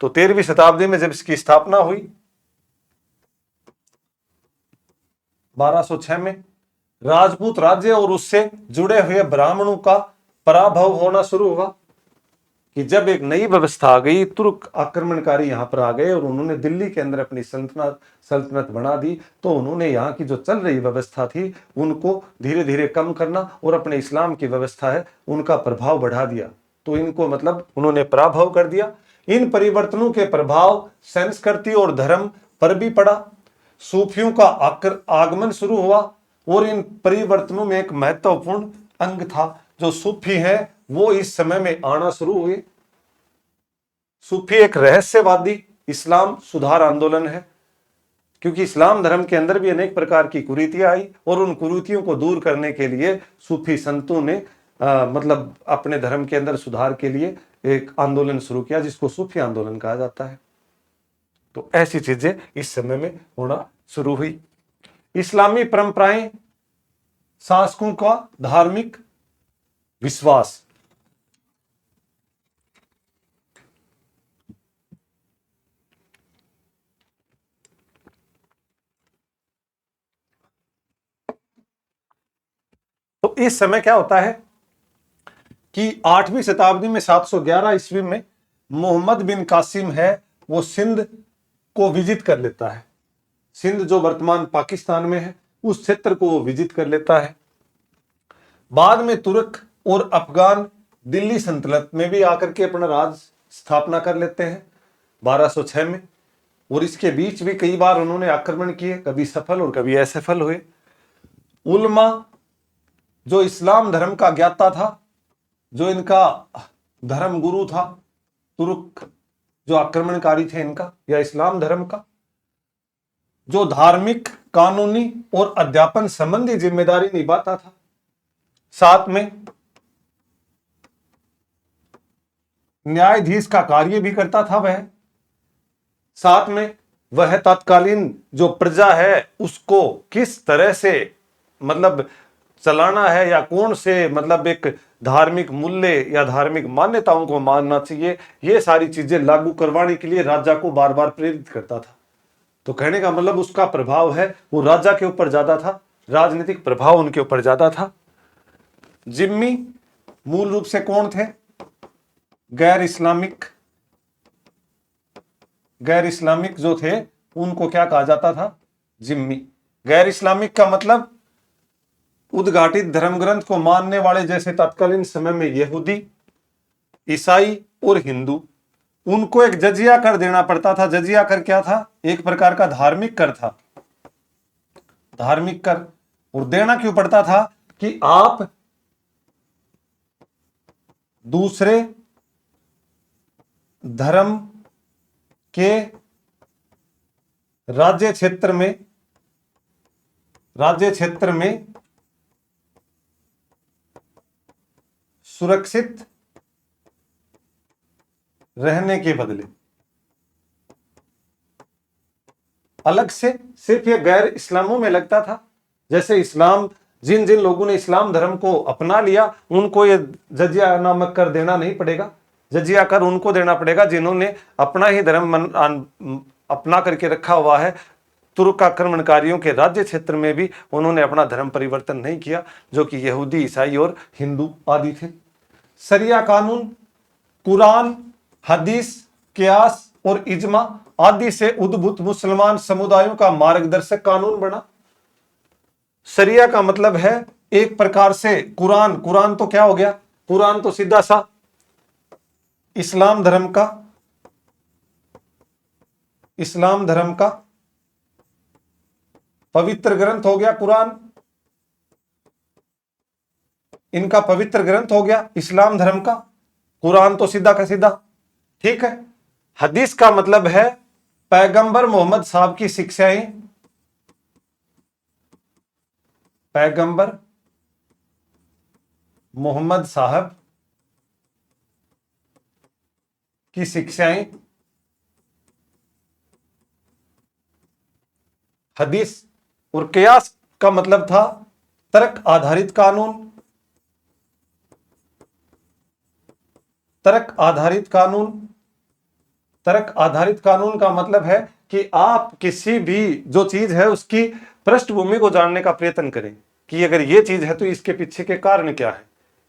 तो 13वीं शताब्दी में जब इसकी स्थापना हुई 1206 में, राजपूत राज्य और उससे जुड़े हुए ब्राह्मणों का पराभव होना शुरू हुआ कि जब एक नई व्यवस्था आ गई, तुर्क आक्रमणकारी यहां पर आ गए और उन्होंने दिल्ली के अंदर अपनी सल्तनत बना दी, तो उन्होंने यहाँ की जो चल रही व्यवस्था थी उनको धीरे धीरे कम करना और अपने इस्लाम की व्यवस्था है उनका प्रभाव बढ़ा दिया। तो इनको मतलब उन्होंने पराभव कर दिया। इन परिवर्तनों के प्रभाव संस्कृति और धर्म पर भी पड़ा। सूफियों का आगमन शुरू हुआ और इन परिवर्तनों में एक महत्वपूर्ण अंग था। जो सूफी हैं वो इस समय में आना शुरू हुए। सूफी एक रहस्यवादी इस्लाम सुधार आंदोलन है, क्योंकि इस्लाम धर्म के अंदर भी अनेक प्रकार की कुरीतियां आई और उन कुरीतियों को दूर करने के लिए सूफी संतों ने मतलब अपने धर्म के अंदर सुधार के लिए एक आंदोलन शुरू किया, जिसको सूफी आंदोलन कहा जाता है। तो ऐसी चीजें इस समय में होना शुरू हुई। इस्लामी परंपराएं, शासकों का धार्मिक विश्वास। तो इस समय क्या होता है कि 8वीं शताब्दी में 711 ईस्वी में मोहम्मद बिन कासिम है वो सिंध को विजिट कर लेता है। सिंध जो वर्तमान पाकिस्तान में है उस क्षेत्र को वो विजिट कर लेता है। बाद में तुर्क और अफगान दिल्ली सल्तनत में भी आकर के अपना राज स्थापना कर लेते हैं 1206 में, और इसके बीच भी कई बार उन्होंने आक्रमण किए, कभी सफल और कभी असफल हुए। उलमा जो इस्लाम धर्म का ज्ञाता था, जो इनका धर्म गुरु था, तुर्क जो आक्रमणकारी थे इनका या इस्लाम धर्म का, जो धार्मिक, कानूनी और अध्यापन संबंधी जिम्मेदारी निभाता था। साथ में न्यायाधीश का कार्य भी करता था वह। साथ में वह तत्कालीन जो प्रजा है उसको किस तरह से मतलब चलाना है या कौन से मतलब एक धार्मिक मूल्य या धार्मिक मान्यताओं को मानना चाहिए, ये सारी चीजें लागू करवाने के लिए राजा को बार बार प्रेरित करता था। तो कहने का मतलब उसका प्रभाव है वो राजा के ऊपर ज्यादा था, राजनीतिक प्रभाव उनके ऊपर ज्यादा था। जिम्मी मूल रूप से कौन थे? गैर इस्लामिक जो थे उनको क्या कहा जाता था? जिम्मी। गैर इस्लामिक का मतलब उद्घाटित धर्म ग्रंथ को मानने वाले, जैसे तत्कालीन समय में यहूदी, ईसाई और हिंदू। उनको एक जजिया कर देना पड़ता था। जजिया कर क्या था? एक प्रकार का धार्मिक कर था। धार्मिक कर। और देना क्यों पड़ता था? कि आप दूसरे धर्म के राज्य क्षेत्र में सुरक्षित रहने के बदले अलग से सिर्फ ये गैर इस्लामों में लगता था। जैसे इस्लाम, जिन जिन लोगों ने इस्लाम धर्म को अपना लिया उनको ये जजिया नामक कर देना नहीं पड़ेगा, जजिया कर उनको देना पड़ेगा जिन्होंने अपना ही धर्म अपना करके रखा हुआ है। तुर्क आक्रमणकारियों के राज्य क्षेत्र में भी उन्होंने अपना धर्म परिवर्तन नहीं किया, जो कि यहूदी, ईसाई और हिंदू आदि थे। शरिया कानून कुरान, हदीस, कियास और इजमा आदि से उद्भूत मुसलमान समुदायों का मार्गदर्शक कानून बना। शरिया का मतलब है एक प्रकार से कुरान। कुरान तो क्या हो गया? कुरान तो सीधा सा इस्लाम धर्म का पवित्र ग्रंथ हो गया। कुरान इनका पवित्र ग्रंथ हो गया इस्लाम धर्म का। कुरान तो सीधा का सीधा, ठीक है। हदीस का मतलब है पैगंबर मोहम्मद साहब की शिक्षाएं, पैगंबर मोहम्मद साहब की शिक्षाएं। हदीस और कियास का मतलब था तर्क आधारित कानून। तर्क आधारित कानून का मतलब है कि आप किसी भी जो चीज है उसकी पृष्ठभूमि को जानने का प्रयत्न करें कि अगर ये चीज है तो इसके पीछे के कारण क्या है,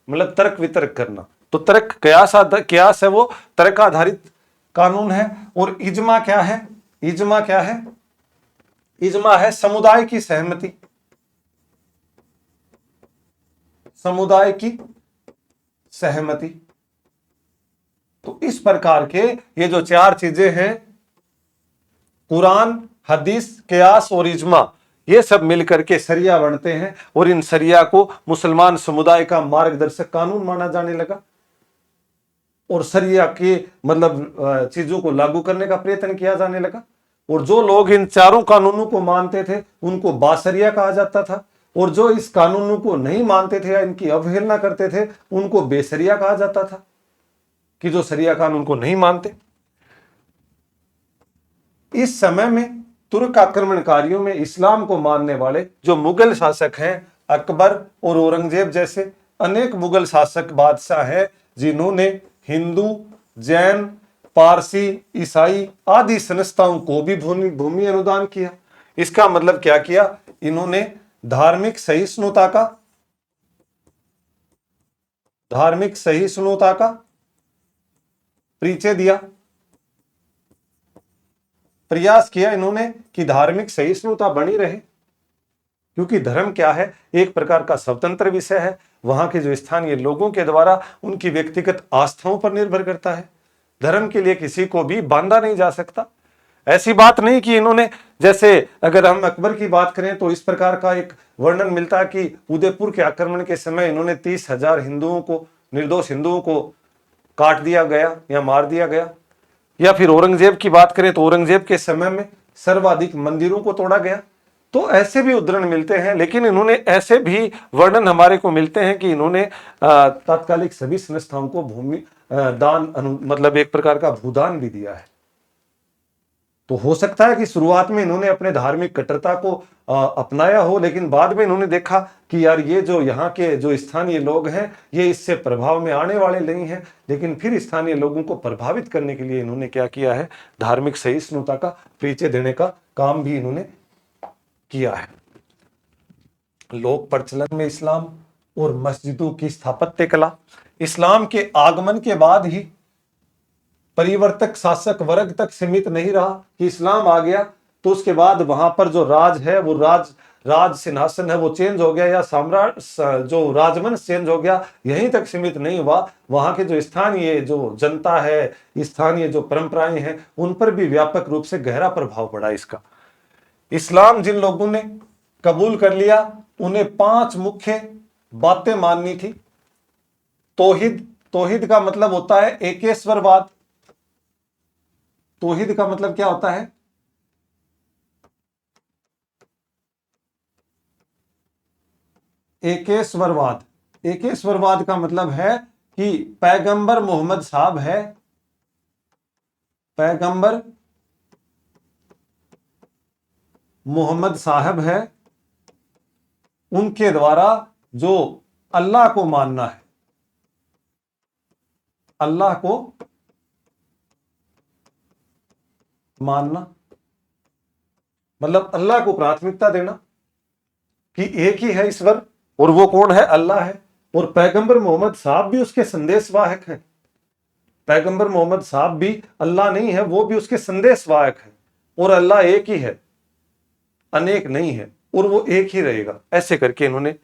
मतलब तर्क वितर्क करना। तो तर्क कियास है, वो तर्क आधारित कानून है। और इजमा क्या है? इजमा है समुदाय की सहमति। समुदाय की सहमति। तो इस प्रकार के ये जो चार चीजें हैं, कुरान, हदीस, कियास और इजमा, ये सब मिलकर के शरिया बनते हैं। और इन शरिया को मुसलमान समुदाय का मार्गदर्शक कानून माना जाने लगा और शरिया के मतलब चीजों को लागू करने का प्रयत्न किया जाने लगा। और जो लोग इन चारों कानूनों को मानते थे उनको बाशरिया कहा जाता था, और जो इस कानूनों को नहीं मानते थे या इनकी अवहेलना करते थे उनको बेशरिया कहा जाता था, कि जो शरिया कानून को नहीं मानते। इस समय में तुर्क आक्रमणकारियों में इस्लाम को मानने वाले जो मुगल शासक हैं, अकबर और औरंगजेब जैसे अनेक मुगल शासक बादशाह हैं जिन्होंने हिंदू, जैन, पारसी, ईसाई आदि संस्थाओं को भी भूमि अनुदान किया। इसका मतलब क्या किया? इन्होंने धार्मिक सहिष्णुता का परिचय दिया, प्रयास किया इन्होंने कि धार्मिक सहिष्णुता बनी रहे, क्योंकि धर्म क्या है? एक प्रकार का स्वतंत्र विषय है। वहां के जो स्थानीय लोगों के द्वारा उनकी व्यक्तिगत आस्थाओं पर निर्भर करता है। धर्म के लिए किसी को भी बांधा नहीं जा सकता। ऐसी बात नहीं कि इन्होंने, जैसे अगर हम अकबर की बात करें तो इस प्रकार का एक वर्णन मिलता है कि उदयपुर के आक्रमण के समय इन्होंने 30,000 हिंदुओं को, निर्दोष हिंदुओं को काट दिया गया या मार दिया गया। या फिर औरंगजेब की बात करें तो औरंगजेब के समय में सर्वाधिक मंदिरों को तोड़ा गया। तो ऐसे भी उदाहरण मिलते हैं, लेकिन इन्होंने ऐसे भी वर्णन हमारे को मिलते हैं कि इन्होंने तात्कालिक सभी संस्थाओं को भूमि दान मतलब एक प्रकार का भूदान भी दिया है। तो हो सकता है कि शुरुआत में इन्होंने अपने धार्मिक कट्टरता को अपनाया हो, लेकिन बाद में इन्होंने देखा कि यार ये जो यहाँ के जो स्थानीय लोग हैं ये इससे प्रभाव में आने वाले नहीं हैं। लेकिन फिर स्थानीय लोगों को प्रभावित करने के लिए इन्होंने क्या किया है? धार्मिक सहिष्णुता का परिचय देने का काम भी इन्होंने किया है। लोक प्रचलन में इस्लाम और मस्जिदों की स्थापत्य कला। इस्लाम के आगमन के बाद ही परिवर्तक शासक वर्ग तक सीमित नहीं रहा कि इस्लाम आ गया तो उसके बाद वहां पर जो राज है वो राज सिंहासन है वो चेंज हो गया, या सम्राट जो राजवंश चेंज हो गया, यहीं तक सीमित नहीं हुआ। वहां के जो स्थानीय जो जनता है, स्थानीय जो परंपराएं हैं, उन पर भी व्यापक रूप से गहरा प्रभाव पड़ा इसका। इस्लाम जिन लोगों ने कबूल कर लिया उन्हें 5 मुख्य बातें माननी थी। तौहीद का मतलब होता है एकेश्वरवाद। तौहीद का मतलब क्या होता है? एकेश्वरवाद। एकेश्वरवाद का मतलब है कि पैगंबर मोहम्मद साहब है, पैगंबर मोहम्मद साहब है, उनके द्वारा जो अल्लाह को मानना है, अल्लाह को मानना, मतलब अल्लाह को प्राथमिकता देना कि एक ही है ईश्वर और वो कौन है, अल्लाह है। और पैगंबर मोहम्मद साहब भी उसके संदेशवाहक हैं। पैगंबर मोहम्मद साहब भी अल्लाह नहीं है, वो भी उसके संदेशवाहक है। और अल्लाह एक ही है, अनेक नहीं है, और वो एक ही रहेगा, ऐसे करके इन्होंने।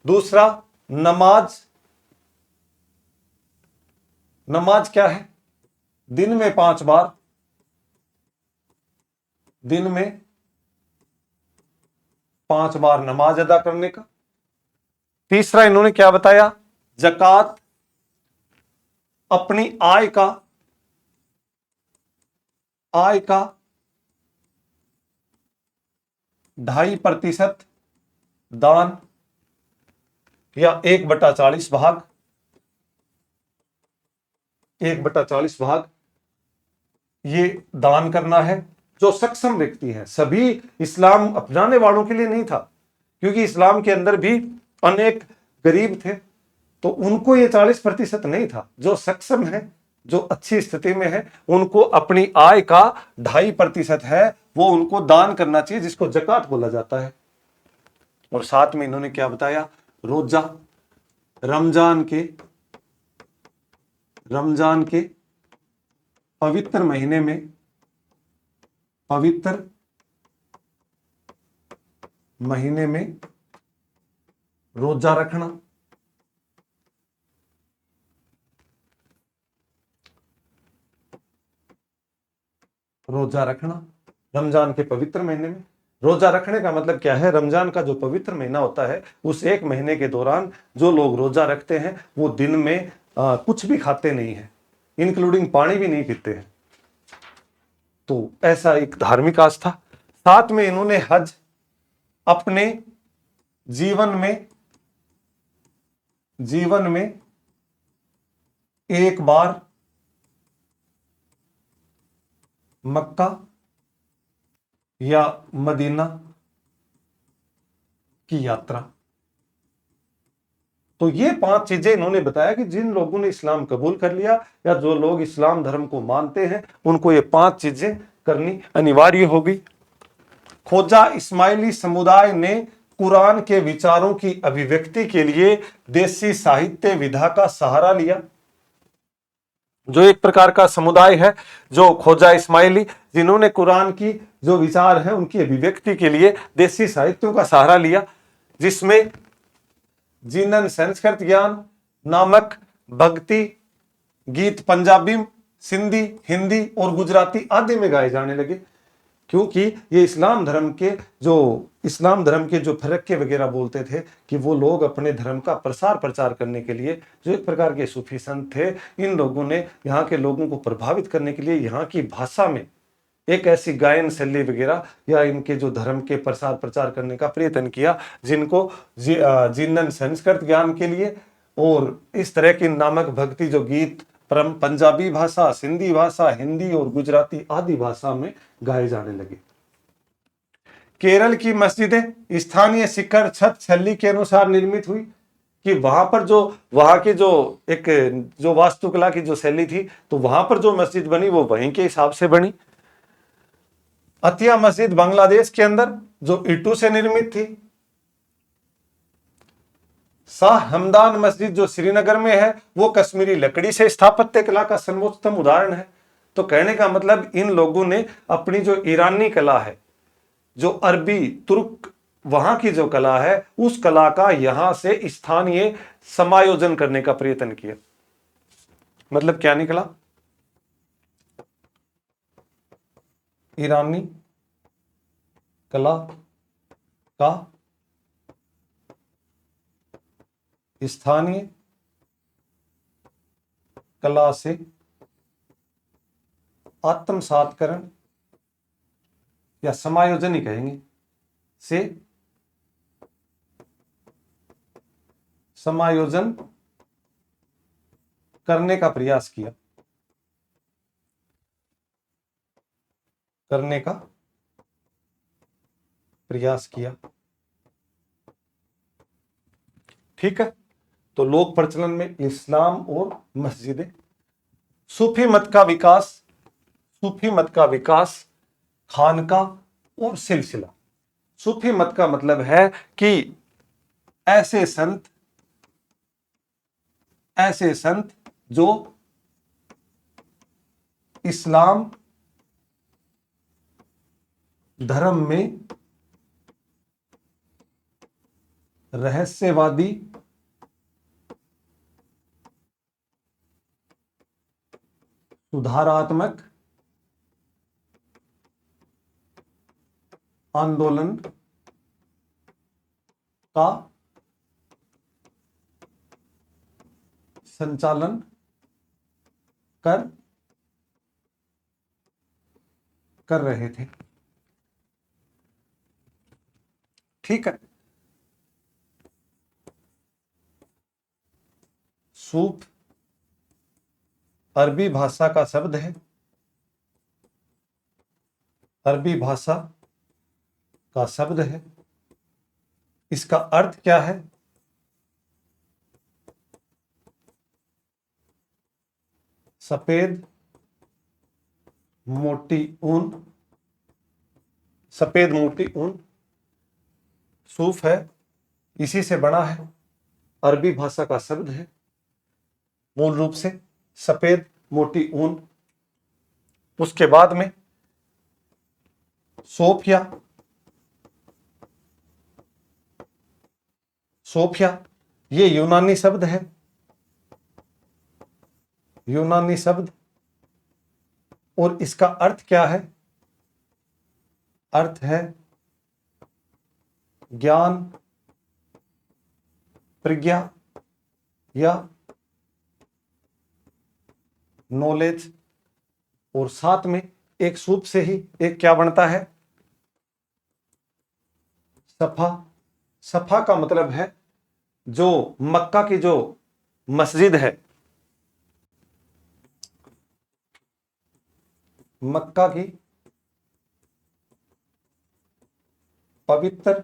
दूसरा, नमाज। नमाज क्या है? दिन में 5 बार, दिन में 5 बार नमाज अदा करने का। तीसरा इन्होंने क्या बताया? ज़कात, अपनी आय का 2.5% दान, या 1/40 भाग, 1/40 भाग ये दान करना है। जो सक्षम व्यक्ति है, सभी इस्लाम अपनाने वालों के लिए नहीं था, क्योंकि इस्लाम के अंदर भी अनेक गरीब थे, तो उनको ये 40% नहीं था। जो सक्षम है, जो अच्छी स्थिति में है, उनको अपनी आय का 2.5% है, वो उनको दान करना चाहिए, जिसको ज़कात बोला जाता है। और साथ में इन्होंने क्या बताया? रोजा। रमजान के पवित्र महीने में, पवित्र महीने में रोजा रखना। रोजा रखना रमजान के पवित्र महीने में। रोजा रखने का मतलब क्या है? रमजान का जो पवित्र महीना होता है, उस एक महीने के दौरान जो लोग रोजा रखते हैं, वो दिन में कुछ भी खाते नहीं है, इंक्लूडिंग पानी भी नहीं पीते हैं। तो ऐसा एक धार्मिक आस्था। साथ में इन्होंने हज, अपने जीवन में एक बार मक्का या मदीना की यात्रा। तो ये 5 चीजें इन्होंने बताया कि जिन लोगों ने इस्लाम कबूल कर लिया, या जो लोग इस्लाम धर्म को मानते हैं, उनको ये 5 चीजें करनी अनिवार्य होगी। ख्वाजा इस्माइली समुदाय ने कुरान के विचारों की अभिव्यक्ति के लिए देसी साहित्य विधा का सहारा लिया। जो एक प्रकार का समुदाय है, जो ख्वाजा इस्माइली, जिन्होंने कुरान की जो विचार है उनकी अभिव्यक्ति के लिए देसी साहित्यों का सहारा लिया, जिसमें जीनन संस्कृत ज्ञान नामक भक्ति गीत पंजाबी, सिंधी, हिंदी और गुजराती आदि में गाए जाने लगे। क्योंकि ये इस्लाम धर्म के जो फरक्के वगैरह बोलते थे, कि वो लोग अपने धर्म का प्रचार करने के लिए, जो एक प्रकार के सूफी संत थे, इन लोगों ने यहाँ के लोगों को प्रभावित करने के लिए यहाँ की भाषा में एक ऐसी गायन शैली वगैरह, या इनके जो धर्म के प्रचार करने का प्रयत्न किया, जिनको जिन्नन संस्कृत ज्ञान के लिए और इस तरह की नामक भक्ति जो गीत पंजाबी भाषा, सिंधी भाषा, हिंदी और गुजराती आदि भाषा में गाए जाने लगे। केरल की मस्जिदें स्थानीय शिखर छत शैली के अनुसार निर्मित हुई, कि वहां की जो वास्तुकला की जो शैली थी, तो वहां पर जो मस्जिद बनी वो वहीं के हिसाब से बनी। अतिया मस्जिद बांग्लादेश के अंदर जो ईंटों से निर्मित थी। शाह हमदान मस्जिद जो श्रीनगर में है, वो कश्मीरी लकड़ी से स्थापत्य कला का सर्वोत्तम उदाहरण है। तो कहने का मतलब, इन लोगों ने अपनी जो ईरानी कला है, जो अरबी तुर्क वहां की जो कला है, उस कला का यहां से स्थानीय समायोजन करने का प्रयत्न किया। मतलब क्या निकला? ईरानी कला का स्थानीय कला से आत्मसातकरण, या समायोजन ही कहेंगे, से समायोजन करने का प्रयास किया, ठीक है। तो लोक प्रचलन में इस्लाम और मस्जिदें। सूफी मत का विकास, खानका और सिलसिला। सूफी मत का मतलब है कि ऐसे संत जो इस्लाम धर्म में रहस्यवादी, सुधारात्मक आंदोलन का संचालन कर रहे थे। ठीक है। सूफ अरबी भाषा का शब्द है। अरबी भाषा का शब्द है। इसका अर्थ क्या है? सफेद मोटी ऊन। सफेद मोटी ऊन सूफ है, इसी से बना है, अरबी भाषा का शब्द है। मूल रूप से सफेद मोटी ऊन। उसके बाद में सोफिया ये यूनानी शब्द है। यूनानी शब्द, और इसका अर्थ क्या है? अर्थ है ज्ञान, प्रज्ञा या नॉलेज। और साथ में एक सूप से ही एक क्या बनता है? सफा। सफा का मतलब है जो मक्का की जो मस्जिद है, मक्का की पवित्र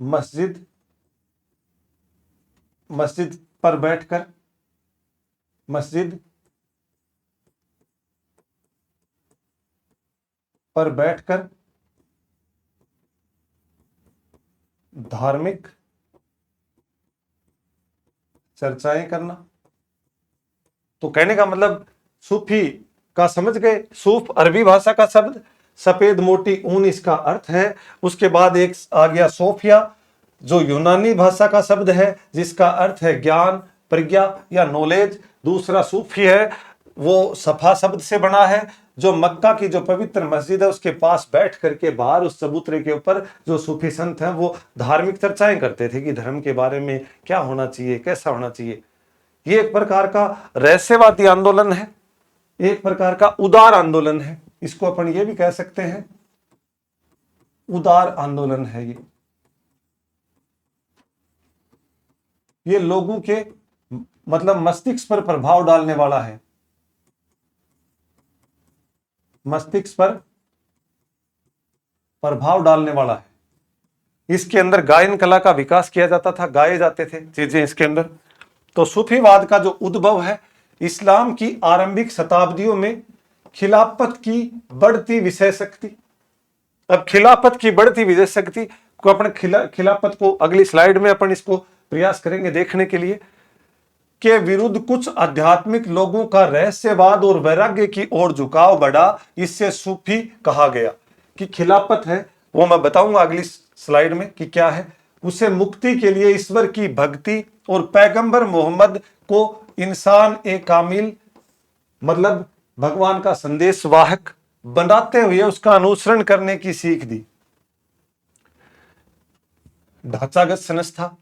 मस्जिद पर बैठकर, मस्जिद पर बैठकर धार्मिक चर्चाएं करना। तो कहने का मतलब सूफी का समझ गए। सूफ अरबी भाषा का शब्द, सफेद मोटी ऊन इसका अर्थ है। उसके बाद एक आ गया सोफिया, जो यूनानी भाषा का शब्द है, जिसका अर्थ है ज्ञान, प्रज्ञा या नॉलेज। दूसरा सूफी है, वो सफा शब्द से बना है, जो मक्का की जो पवित्र मस्जिद है उसके पास बैठ करके बाहर उस चबूतरे के ऊपर जो सूफी संत हैं वो धार्मिक चर्चाएं करते थे कि धर्म के बारे में क्या होना चाहिए, कैसा होना चाहिए। ये एक प्रकार का रहस्यवादी आंदोलन है, एक प्रकार का उदार आंदोलन है। इसको अपन ये भी कह सकते हैं उदार आंदोलन है। ये लोगों के मतलब मस्तिष्क पर प्रभाव डालने वाला है। मस्तिष्क पर प्रभाव डालने वाला है। इसके अंदर गायन कला का विकास किया जाता था, गाए जाते थे चीजें इसके अंदर। तो सूफीवाद का जो उद्भव है, इस्लाम की आरंभिक शताब्दियों में खिलाफत की बढ़ती विषय शक्ति। अब खिलाफत की बढ़ती विषय शक्ति को अपन खिलाफत को अगली स्लाइड में अपन इसको प्रयास करेंगे देखने के लिए, के विरुद्ध कुछ आध्यात्मिक लोगों का रहस्यवाद और वैराग्य की ओर झुकाव बढ़ा। इससे सूफी कहा गया। कि खिलाफत है वो मैं बताऊंगा अगली स्लाइड में कि क्या है। उसे मुक्ति के लिए ईश्वर की भक्ति और पैगंबर मोहम्मद को इंसान ए कामिल मतलब भगवान का संदेश वाहक बनाते हुए उसका अनुसरण करने की सीख दी। ढांचागत संस्था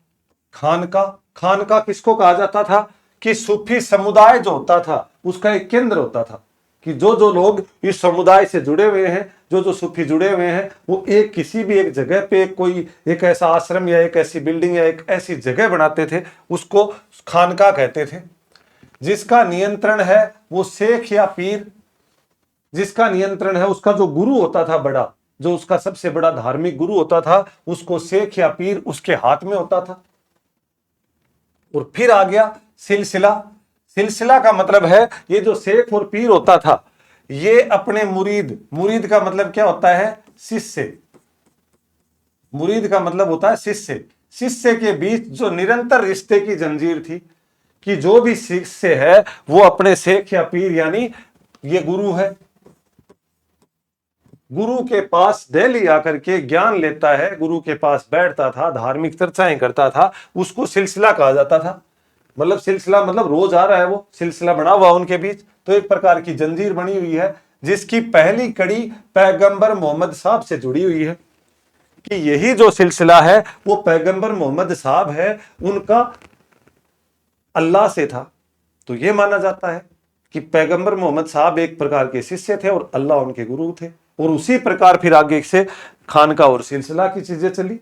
खानका किसको कहा जाता था? कि सूफी समुदाय जो होता था उसका एक केंद्र होता था। कि जो लोग इस समुदाय से जुड़े हुए हैं, जो सूफी जुड़े हुए हैं, वो एक किसी भी एक जगह पे कोई एक ऐसा आश्रम या एक ऐसी बिल्डिंग या एक ऐसी जगह बनाते थे, उसको खानका कहते थे। जिसका नियंत्रण है वो शेख या पीर, जिसका नियंत्रण है उसका जो गुरु होता था बड़ा, जो उसका सबसे बड़ा धार्मिक गुरु होता था, उसको शेख या पीर उसके हाथ में होता था। और फिर आ गया सिलसिला, सिलसिला का मतलब है ये जो शेख और पीर होता था, ये अपने मुरीद, मुरीद का मतलब क्या होता है? शिष्य। मुरीद का मतलब होता है शिष्य। शिष्य के बीच जो निरंतर रिश्ते की जंजीर थी, कि जो भी शिष्य है वो अपने शेख या पीर, यानी ये गुरु है, गुरु के पास डेली आकर के ज्ञान लेता है, गुरु के पास बैठता था, धार्मिक चर्चाएं करता था, उसको सिलसिला कहा जाता था। मतलब सिलसिला मतलब रोज आ रहा है, वो सिलसिला बना हुआ उनके बीच, तो एक प्रकार की जंजीर बनी हुई है, जिसकी पहली कड़ी पैगंबर मोहम्मद साहब से जुड़ी हुई है, कि यही जो सिलसिला है वो पैगंबर मोहम्मद साहब है, उनका अल्लाह से था। तो ये माना जाता है कि पैगंबर मोहम्मद साहब एक प्रकार के शिष्य थे और अल्लाह उनके गुरु थे। और उसी प्रकार फिर आगे से खानका और सिलसिला की चीजें चली।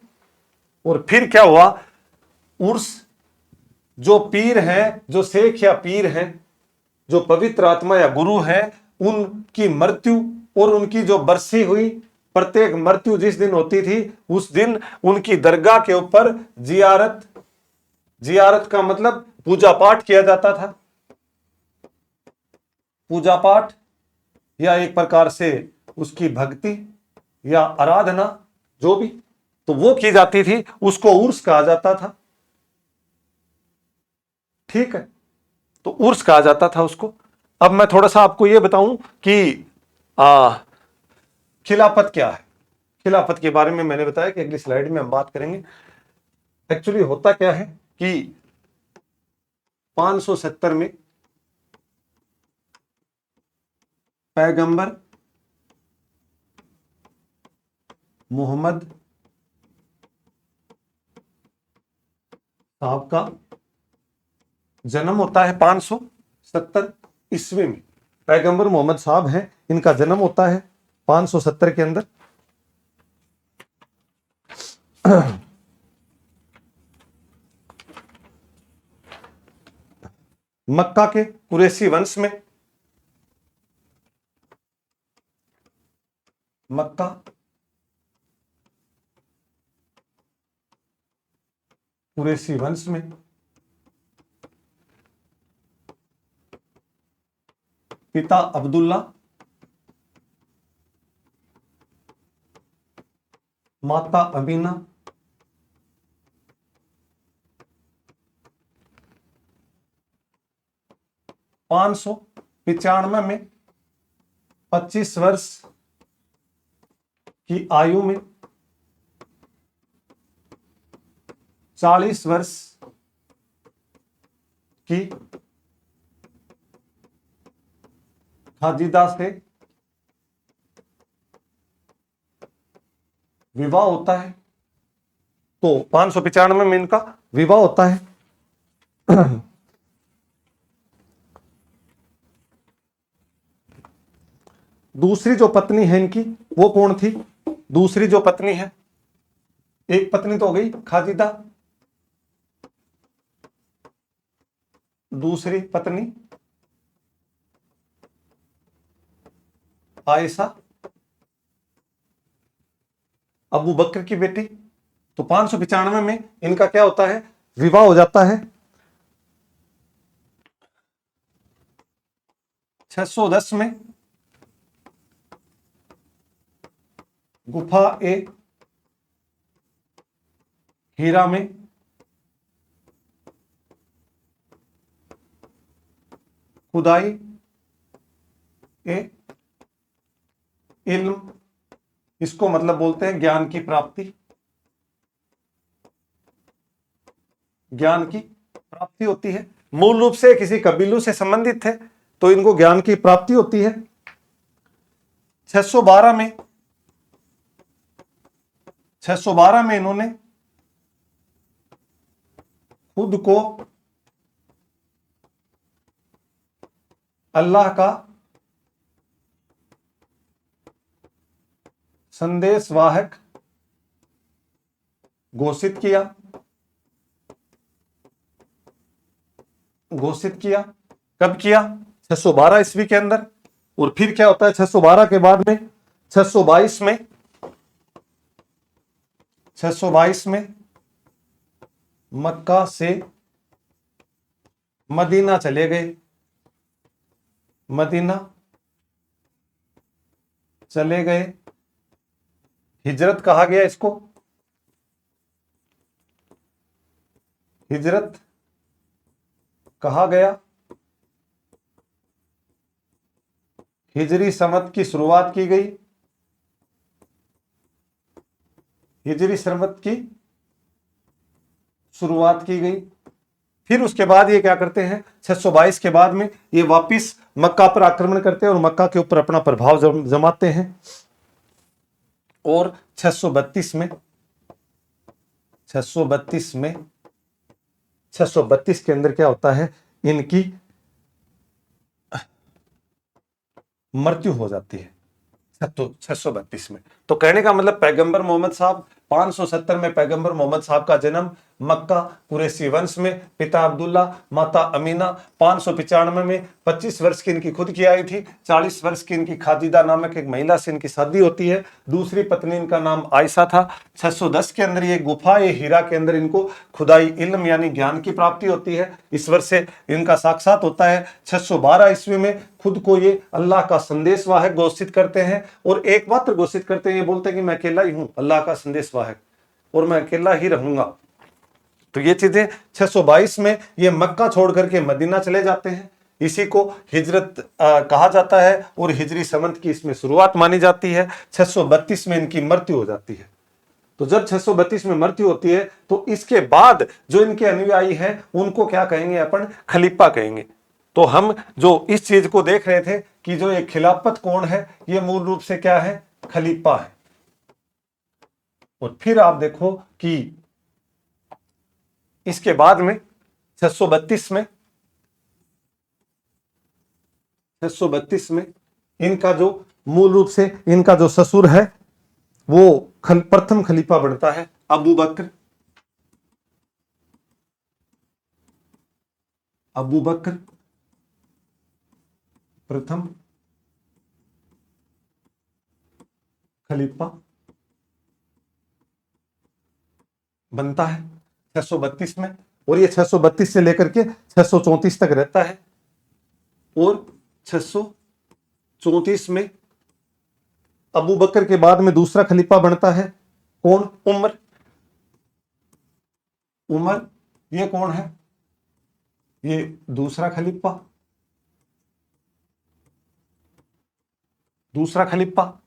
और फिर क्या हुआ? उर्स, जो पीर हैं, जो शेख या पीर हैं, जो पवित्र आत्मा या गुरु हैं, उनकी मृत्यु और उनकी जो बरसी हुई, प्रत्येक मृत्यु जिस दिन होती थी उस दिन उनकी दरगाह के ऊपर जियारत, जियारत का मतलब पूजा पाठ किया जाता था। पूजा पाठ या एक प्रकार से उसकी भक्ति या आराधना, जो भी, तो वो की जाती थी, उसको उर्स कहा जाता था। ठीक है, तो उर्स कहा जाता था उसको। अब मैं थोड़ा सा आपको ये बताऊं कि खिलाफत क्या है। खिलाफत के बारे में मैंने बताया कि अगली स्लाइड में हम बात करेंगे। एक्चुअली होता क्या है कि 570 में पैगंबर मोहम्मद साहब का जन्म होता है 570 ईस्वी में। पैगंबर मोहम्मद साहब हैं, इनका जन्म होता है 570 के अंदर। मक्का के कुरैशी वंश में, मक्का कुरैशी वंश में पिता अब्दुल्ला, माता अमीना, पांच सौ 95 में 25 वर्ष की आयु में 40 वर्ष की खाजिदा से विवाह होता है। तो 595 में इनका विवाह होता है। दूसरी जो पत्नी है इनकी, वो कौन थी? दूसरी जो पत्नी है, एक पत्नी तो हो गई खाजिदा, दूसरी पत्नी आयशा, अबू बकर की बेटी। तो 595 में इनका क्या होता है? विवाह हो जाता है। 610 में गुफा ए हीरा में खुदाई ए इल्म, इसको मतलब बोलते हैं ज्ञान की प्राप्ति, ज्ञान की प्राप्ति होती है। मूल रूप से किसी कबीलों से संबंधित थे, तो इनको ज्ञान की प्राप्ति होती है। 612 में 612 में इन्होंने खुद को अल्लाह का संदेशवाहक घोषित किया, घोषित किया। कब किया? 612 ईस्वी के अंदर। और फिर क्या होता है 612 के बाद में? 622 में 622 में मक्का से मदीना चले गए, मदीना चले गए, हिजरत कहा गया इसको, हिजरत कहा गया। हिजरी संवत की शुरुआत की गई, हिजरी संवत की शुरुआत की गई। फिर उसके बाद ये क्या करते हैं, 622 के बाद में ये वापिस मक्का पर आक्रमण करते हैं और मक्का के ऊपर अपना प्रभाव जमाते हैं। और 632 में 632 के अंदर क्या होता है, इनकी मृत्यु हो जाती है 632 में। तो कहने का मतलब पैगंबर मोहम्मद साहब 570 में पैगंबर मोहम्मद साहब का जन्म मक्का कुरैशी वंश में, पिता अब्दुल्ला माता अमीना। 595 में 25 वर्ष की इनकी खुद की आयु थी। 40 वर्ष की इनकी खादिदा नामक एक महिला से इनकी शादी होती है, दूसरी पत्नी इनका नाम आयशा था। 610 के अंदर ये गुफा, ये हीरा के अंदर इनको खुदाई इल्म यानी ज्ञान की प्राप्ति होती है, इस वर्ष से इनका साक्षात होता है। 612 ईस्वी में खुद को ये अल्लाह का संदेशवाहक घोषित करते हैं और एकमात्र घोषित करते हैं, ये बोलते हैं कि मैं अकेला ही हूं अल्लाह का संदेशवाहक और मैं अकेला ही रहूंगा। तो ये चीजें 622 में ये मक्का छोड़ करके मदीना चले जाते हैं। इसी को हिजरत कहा जाता है और हिजरी संवत की इसमें शुरुआत मानी जाती है। 632 में इनकी मृत्यु हो जाती है। तो जब 632 में मृत्यु होती है तो इसके बाद जो इनके अनुयायी हैं उनको क्या कहेंगे, अपन खलीफा कहेंगे। तो हम जो इस चीज को देख रहे थे कि जो ये खिलाफत कौन है, ये मूल रूप से क्या है, खलीफा है। और फिर आप देखो कि इसके बाद में 632 में इनका जो मूल रूप से इनका जो ससुर है वो प्रथम खलीफा बनता है, अबू बकर। अबू बकर प्रथम खलीफा बनता है 632 में। और ये 632 से लेकर के 634 तक रहता है। और 634 में अबू बकर के बाद में दूसरा खलीफा बनता है कौन, उमर। उमर ये कौन है, ये दूसरा खलीफा। दूसरा खलीफा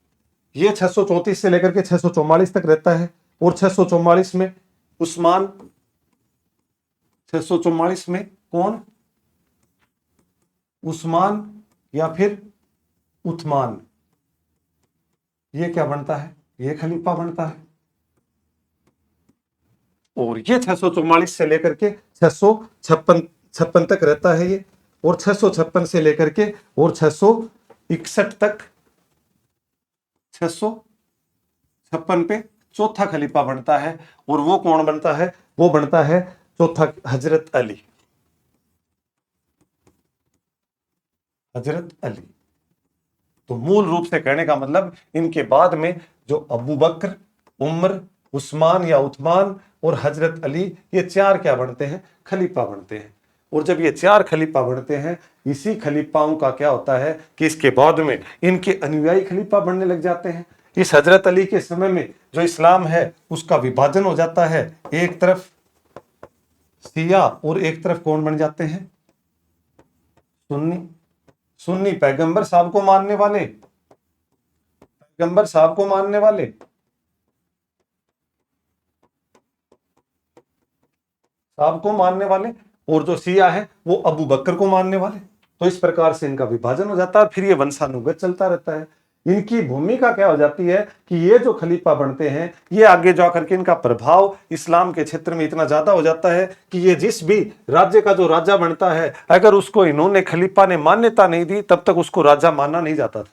ये 634 से लेकर के 644 तक रहता है। और 644 में उस्मान। 644 में कौन, उस्मान या फिर उथमान, ये क्या बनता है, ये खलीफा बनता है। और ये 644 से लेकर के 656 तक रहता है ये। और 656 से लेकर के और 661 तक, 656 पे चौथा खलीफा बनता है। और वो कौन बनता है, वो बनता है चौथा हजरत अली। हजरत अली। तो मूल रूप से कहने का मतलब इनके बाद में जो अबू बकर, उमर, उस्मान या उथमान और हजरत अली, ये चार क्या बनते हैं, खलीफा बनते हैं। और जब ये चार खलीफा बनते हैं, इसी खलीफाओं का क्या होता है कि इसके बाद में इनके अनुयायी खलीफा बनने लग जाते हैं। इस हजरत अली के समय में जो इस्लाम है उसका विभाजन हो जाता है, एक तरफ शिया और एक तरफ कौन बन जाते हैं, सुन्नी। सुन्नी पैगंबर साहब को मानने वाले, पैगंबर साहब को मानने वाले, साहब को मानने वाले। और जो शिया है वो अबू बकर को मानने वाले। तो इस प्रकार से इनका विभाजन हो जाता है। फिर ये वंशानुगत चलता रहता है। इनकी भूमिका क्या हो जाती है कि ये जो खलीफा बनते हैं, ये आगे जाकर के इनका प्रभाव इस्लाम के क्षेत्र में इतना ज्यादा हो जाता है कि ये जिस भी राज्य का जो राजा बनता है, अगर उसको इन्होंने खलीफा ने मान्यता नहीं दी तब तक उसको राजा माना नहीं जाता था।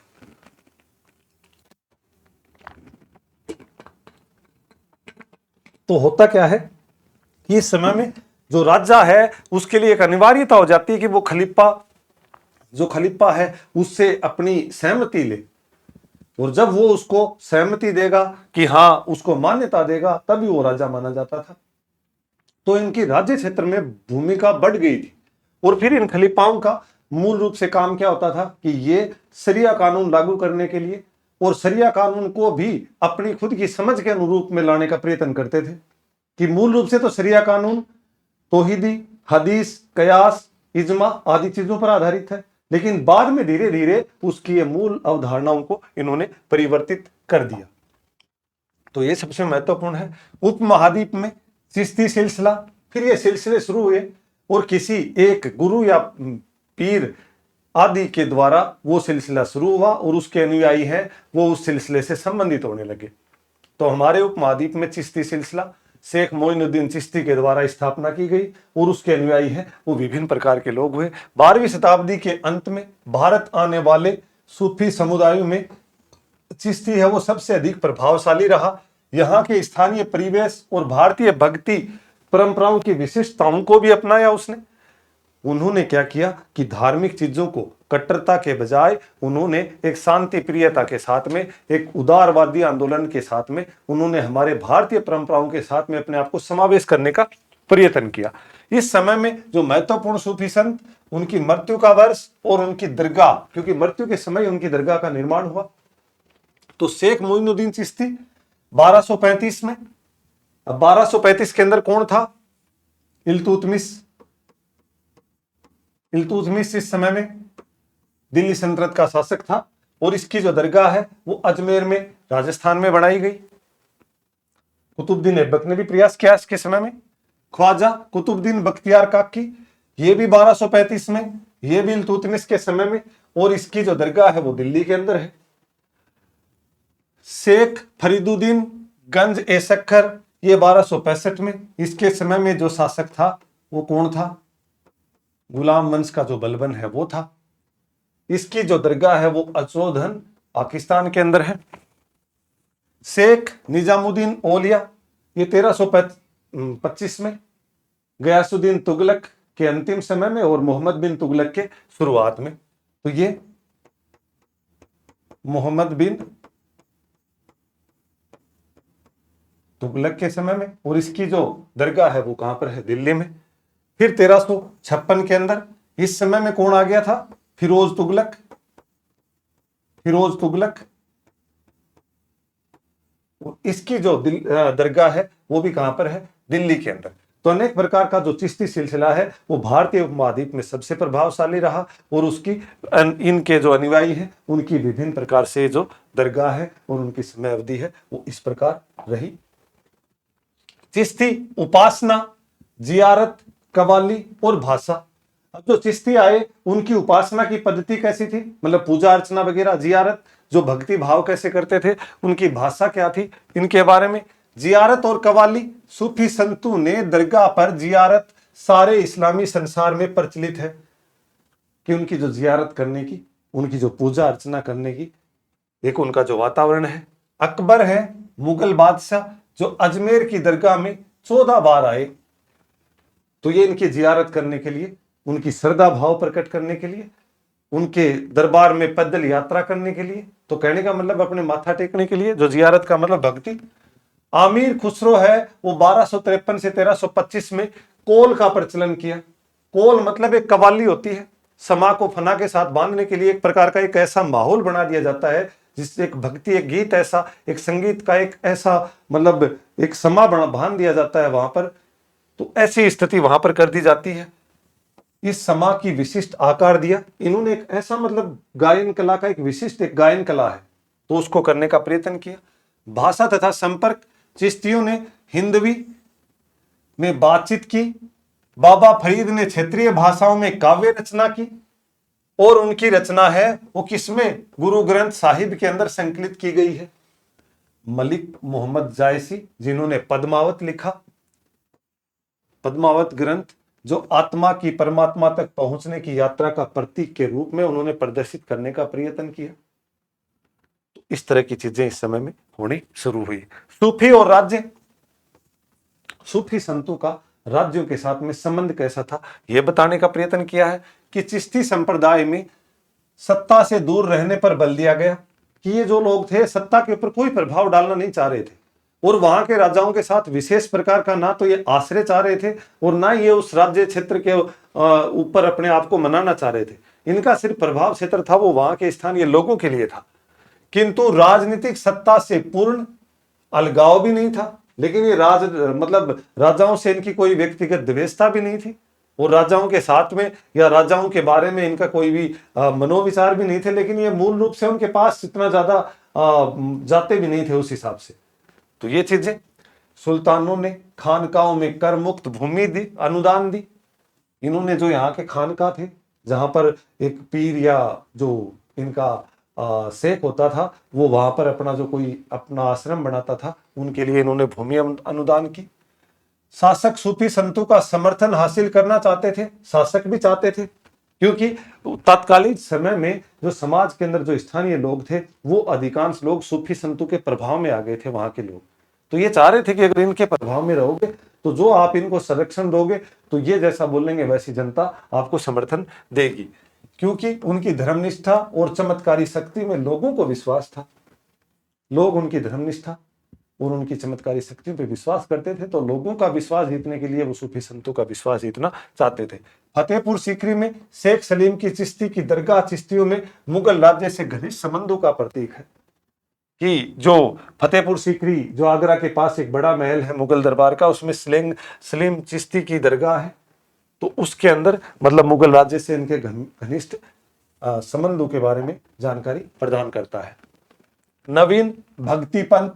तो होता क्या है कि इस समय में जो राजा है उसके लिए एक अनिवार्यता हो जाती है कि वो खलीफा, जो खलीफा है उससे अपनी सहमति ले। और जब वो उसको सहमति देगा कि हाँ, उसको मान्यता देगा, तभी वो राजा माना जाता था। तो इनकी राज्य क्षेत्र में भूमिका बढ़ गई थी। और फिर इन खलीफाओं का मूल रूप से काम क्या होता था कि ये शरिया कानून लागू करने के लिए और शरिया कानून को भी अपनी खुद की समझ के अनुरूप में लाने का प्रयत्न करते थे। कि मूल रूप से तो शरिया कानून तौहीदी, हदीस, कयास, इजमा आदि चीजों पर आधारित है, लेकिन बाद में धीरे धीरे उसकी ये मूल अवधारणाओं को इन्होंने परिवर्तित कर दिया। तो ये सबसे महत्वपूर्ण है। उपमहाद्वीप में चिश्ती सिलसिला, फिर ये सिलसिले शुरू हुए और किसी एक गुरु या पीर आदि के द्वारा वो सिलसिला शुरू हुआ और उसके अनुयायी हैं वो उस सिलसिले से संबंधित होने लगे। तो हमारे उपमहाद्वीप में चिश्ती सिलसिला शेख मोइनुद्दीन चिश्ती के द्वारा स्थापना की गई और उसके अनुयायी हैं वो विभिन्न प्रकार के लोग हुए। 12वीं शताब्दी के अंत में भारत आने वाले सूफी समुदायों में चिश्ती है वो सबसे अधिक प्रभावशाली रहा। यहाँ के स्थानीय परिवेश और भारतीय भक्ति परंपराओं की विशिष्टताओं को भी अपनाया उसने। उन्होंने क्या किया कि धार्मिक चीजों को कट्टरता के बजाय उन्होंने एक शांति प्रियता के साथ में, एक उदारवादी आंदोलन के साथ में उन्होंने हमारे भारतीय परंपराओं के साथ में अपने आप को समावेश करने का प्रयत्न किया। इस समय में जो महत्वपूर्ण सूफी संत, उनकी मृत्यु का वर्ष और उनकी दरगाह, क्योंकि मृत्यु के समय उनकी दरगाह का निर्माण हुआ, तो शेख मोइनुद्दीन चिश्ती 1235 में। अब 1235 के अंदर कौन था? इल्तुतमिश। इल्तुतमिश इस समय में दिल्ली सल्तनत का शासक था और इसकी जो दरगाह है वो अजमेर में राजस्थान में बनाई गई। कुतुबुद्दीन ऐबक ने भी प्रयास किया इसके समय में। ख्वाजा कुतुबुद्दीन बख्तियार काकी, ये भी 1235 में, ये भी इल्तुतमिश के समय में, और इसकी जो दरगाह है वो दिल्ली के अंदर है। शेख फरीदुद्दीन गंज ए सक्खर, ये 1265 में। इसके समय में जो शासक था वो कौन था? गुलाम वंश का जो बलबन है वो था। इसकी जो दरगाह है वो अचोधन पाकिस्तान के अंदर है। शेख निजामुद्दीन औलिया, ये 1325 में। गयासुद्दीन तुगलक के अंतिम समय में और मोहम्मद बिन तुगलक के शुरुआत में। तो ये मोहम्मद बिन तुगलक के समय में, और इसकी जो दरगाह है वो कहां पर है? दिल्ली में। फिर 1356 के अंदर इस समय में कौन आ गया था? फिरोज तुगलक। फिरोज तुगलक, इसकी जो दरगाह है वो भी कहां पर है? दिल्ली के अंदर। तो अनेक प्रकार का जो चिश्ती सिलसिला है वो भारतीय उपमहाद्वीप में सबसे प्रभावशाली रहा और उसकी इनके जो अनुयायी हैं उनकी विभिन्न प्रकार से जो दरगाह है और उनकी समय अवधि है वो इस प्रकार रही। चिश्ती उपासना, जियारत, कवाली और भाषा। अब जो चिश्ती आए उनकी उपासना की पद्धति कैसी थी, मतलब पूजा अर्चना वगैरह, जियारत, जो भक्ति भाव कैसे करते थे, उनकी भाषा क्या थी, इनके बारे में। जियारत और कवाली, सूफी संतों ने दरगाह पर जियारत सारे इस्लामी संसार में प्रचलित है कि उनकी जो जियारत करने की, उनकी जो पूजा अर्चना करने की एक उनका जो वातावरण है। अकबर है मुगल बादशाह, जो अजमेर की दरगाह में 14 बार आए, तो ये इनकी जियारत करने के लिए, उनकी श्रद्धा भाव प्रकट करने के लिए, उनके दरबार में पैदल यात्रा करने के लिए, तो कहने का मतलब अपने माथा टेकने के लिए, जो जियारत का मतलब भक्ति। आमिर खुसरो है वो 1253 से 1325 में कोल का प्रचलन किया। कोल मतलब एक कवाली होती है, समा को फना के साथ बांधने के लिए एक प्रकार का एक ऐसा माहौल बना दिया जाता है जिससे एक भक्ति, एक गीत ऐसा, एक संगीत का एक ऐसा मतलब एक समा बांध दिया जाता है वहां पर, तो ऐसी स्थिति वहां पर कर दी जाती है। इस समा की विशिष्ट आकार दिया इन्होंने, एक ऐसा मतलब गायन कला का एक विशिष्ट एक गायन कला है, तो उसको करने का प्रयत्न किया। भाषा तथा संपर्क, चिश्तियों ने हिंदवी में बातचीत की, बाबा फरीद ने क्षेत्रीय भाषाओं में काव्य रचना की, और उनकी रचना है वो किसमें? गुरु ग्रंथ साहिब के अंदर संकलित की गई है। मलिक मोहम्मद जायसी, जिन्होंने पद्मावत लिखा, पद्मावत ग्रंथ जो आत्मा की परमात्मा तक पहुंचने की यात्रा का प्रतीक के रूप में उन्होंने प्रदर्शित करने का प्रयत्न किया। तो इस तरह की चीजें इस समय में होनी शुरू हुई। सूफी और राज्य, सूफी संतों का राज्यों के साथ में संबंध कैसा था यह बताने का प्रयत्न किया है कि चिश्ती संप्रदाय में सत्ता से दूर रहने पर बल दिया गया कि ये जो लोग थे सत्ता के ऊपर कोई प्रभाव डालना नहीं चाह रहे थे, और वहां के राजाओं के साथ विशेष प्रकार का ना तो ये आश्रय चाह रहे थे और ना ये उस राज्य क्षेत्र के ऊपर अपने आप को मनाना चाह रहे थे। इनका सिर्फ प्रभाव क्षेत्र था वो वहां के स्थानीय लोगों के लिए था, किंतु राजनीतिक सत्ता से पूर्ण अलगाव भी नहीं था। लेकिन ये मतलब राजाओं से इनकी कोई व्यक्तिगत द्वेषता भी नहीं थी और राजाओं के साथ में या राजाओं के बारे में इनका कोई भी मनोविचार भी नहीं थे। लेकिन ये मूल रूप से उनके पास इतना ज्यादा जाते भी नहीं थे उस हिसाब से। तो ये चीजें सुल्तानों ने खानकाओं में कर मुक्त भूमि दी, अनुदान दी। इन्होंने जो यहाँ के खानका थे जहां पर एक पीर या जो इनका शेख होता था वो वहां पर अपना जो कोई अपना आश्रम बनाता था उनके लिए इन्होंने भूमि अनुदान की। शासक सूफी संतों का समर्थन हासिल करना चाहते थे, शासक भी चाहते थे, क्योंकि तत्कालीन समय में जो समाज के अंदर जो स्थानीय लोग थे वो अधिकांश लोग सूफी संतों के प्रभाव में आ गए थे वहां के लोग। तो ये चाह रहे थे कि अगर इनके प्रभाव में रहोगे तो जो आप इनको संरक्षण दोगे तो ये जैसा बोलेंगे वैसी जनता आपको समर्थन देगी, क्योंकि उनकी धर्मनिष्ठा और चमत्कारी शक्ति में लोगों को विश्वास था। लोग उनकी धर्मनिष्ठा और उनकी चमत्कारी शक्तियों पर विश्वास करते थे, तो लोगों का विश्वास जीतने के लिए वो सूफी संतों का विश्वास जीतना चाहते थे। फतेहपुर सीकरी में शेख सलीम की चिश्ती की दरगाह चिश्तियों में मुगल राज्य से घनिष्ठ संबंधों का प्रतीक है। कि जो फतेहपुर सीकरी जो आगरा के पास एक बड़ा महल है मुगल दरबार का, उसमें सलीम चिश्ती की दरगाह है, तो उसके अंदर मतलब मुगल राज्य से इनके घनिष्ठ संबंधों के बारे में जानकारी प्रदान करता है। नवीन भक्ति पंथ,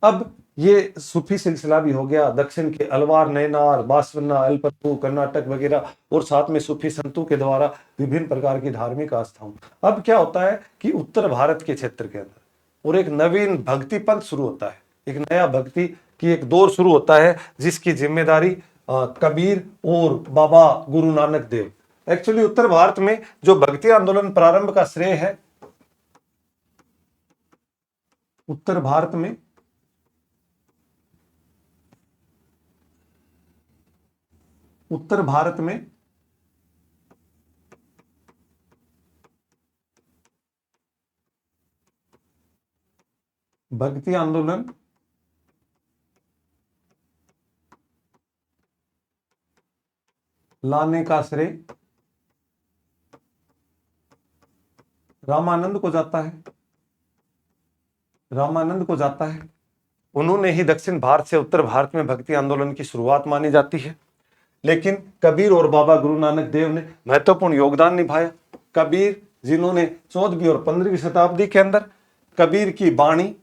अब ये सूफी सिलसिला भी हो गया दक्षिण के अलवार, नैनार, बांसवाड़ा, अलपत्तू, कर्नाटक वगैरह, और साथ में सूफी संतों के द्वारा विभिन्न प्रकार की धार्मिक आस्थाओं। अब क्या होता है कि उत्तर भारत के क्षेत्र के अंदर और एक नवीन भक्ति पंथ शुरू होता है, एक नया भक्ति की एक दौर शुरू होता है जिसकी जिम्मेदारी कबीर और बाबा गुरु नानक देव। एक्चुअली उत्तर भारत में जो भक्ति आंदोलन प्रारंभ का श्रेय है, उत्तर भारत में भक्ति आंदोलन लाने का श्रेय रामानंद को जाता है। उन्होंने ही दक्षिण भारत से उत्तर भारत में भक्ति आंदोलन की शुरुआत मानी जाती है। लेकिन कबीर और बाबा गुरु नानक देव ने महत्वपूर्ण योगदान निभाया। कबीर जिन्होंने 14वीं और 15वीं शताब्दी के अंदर कबीर की बाणी,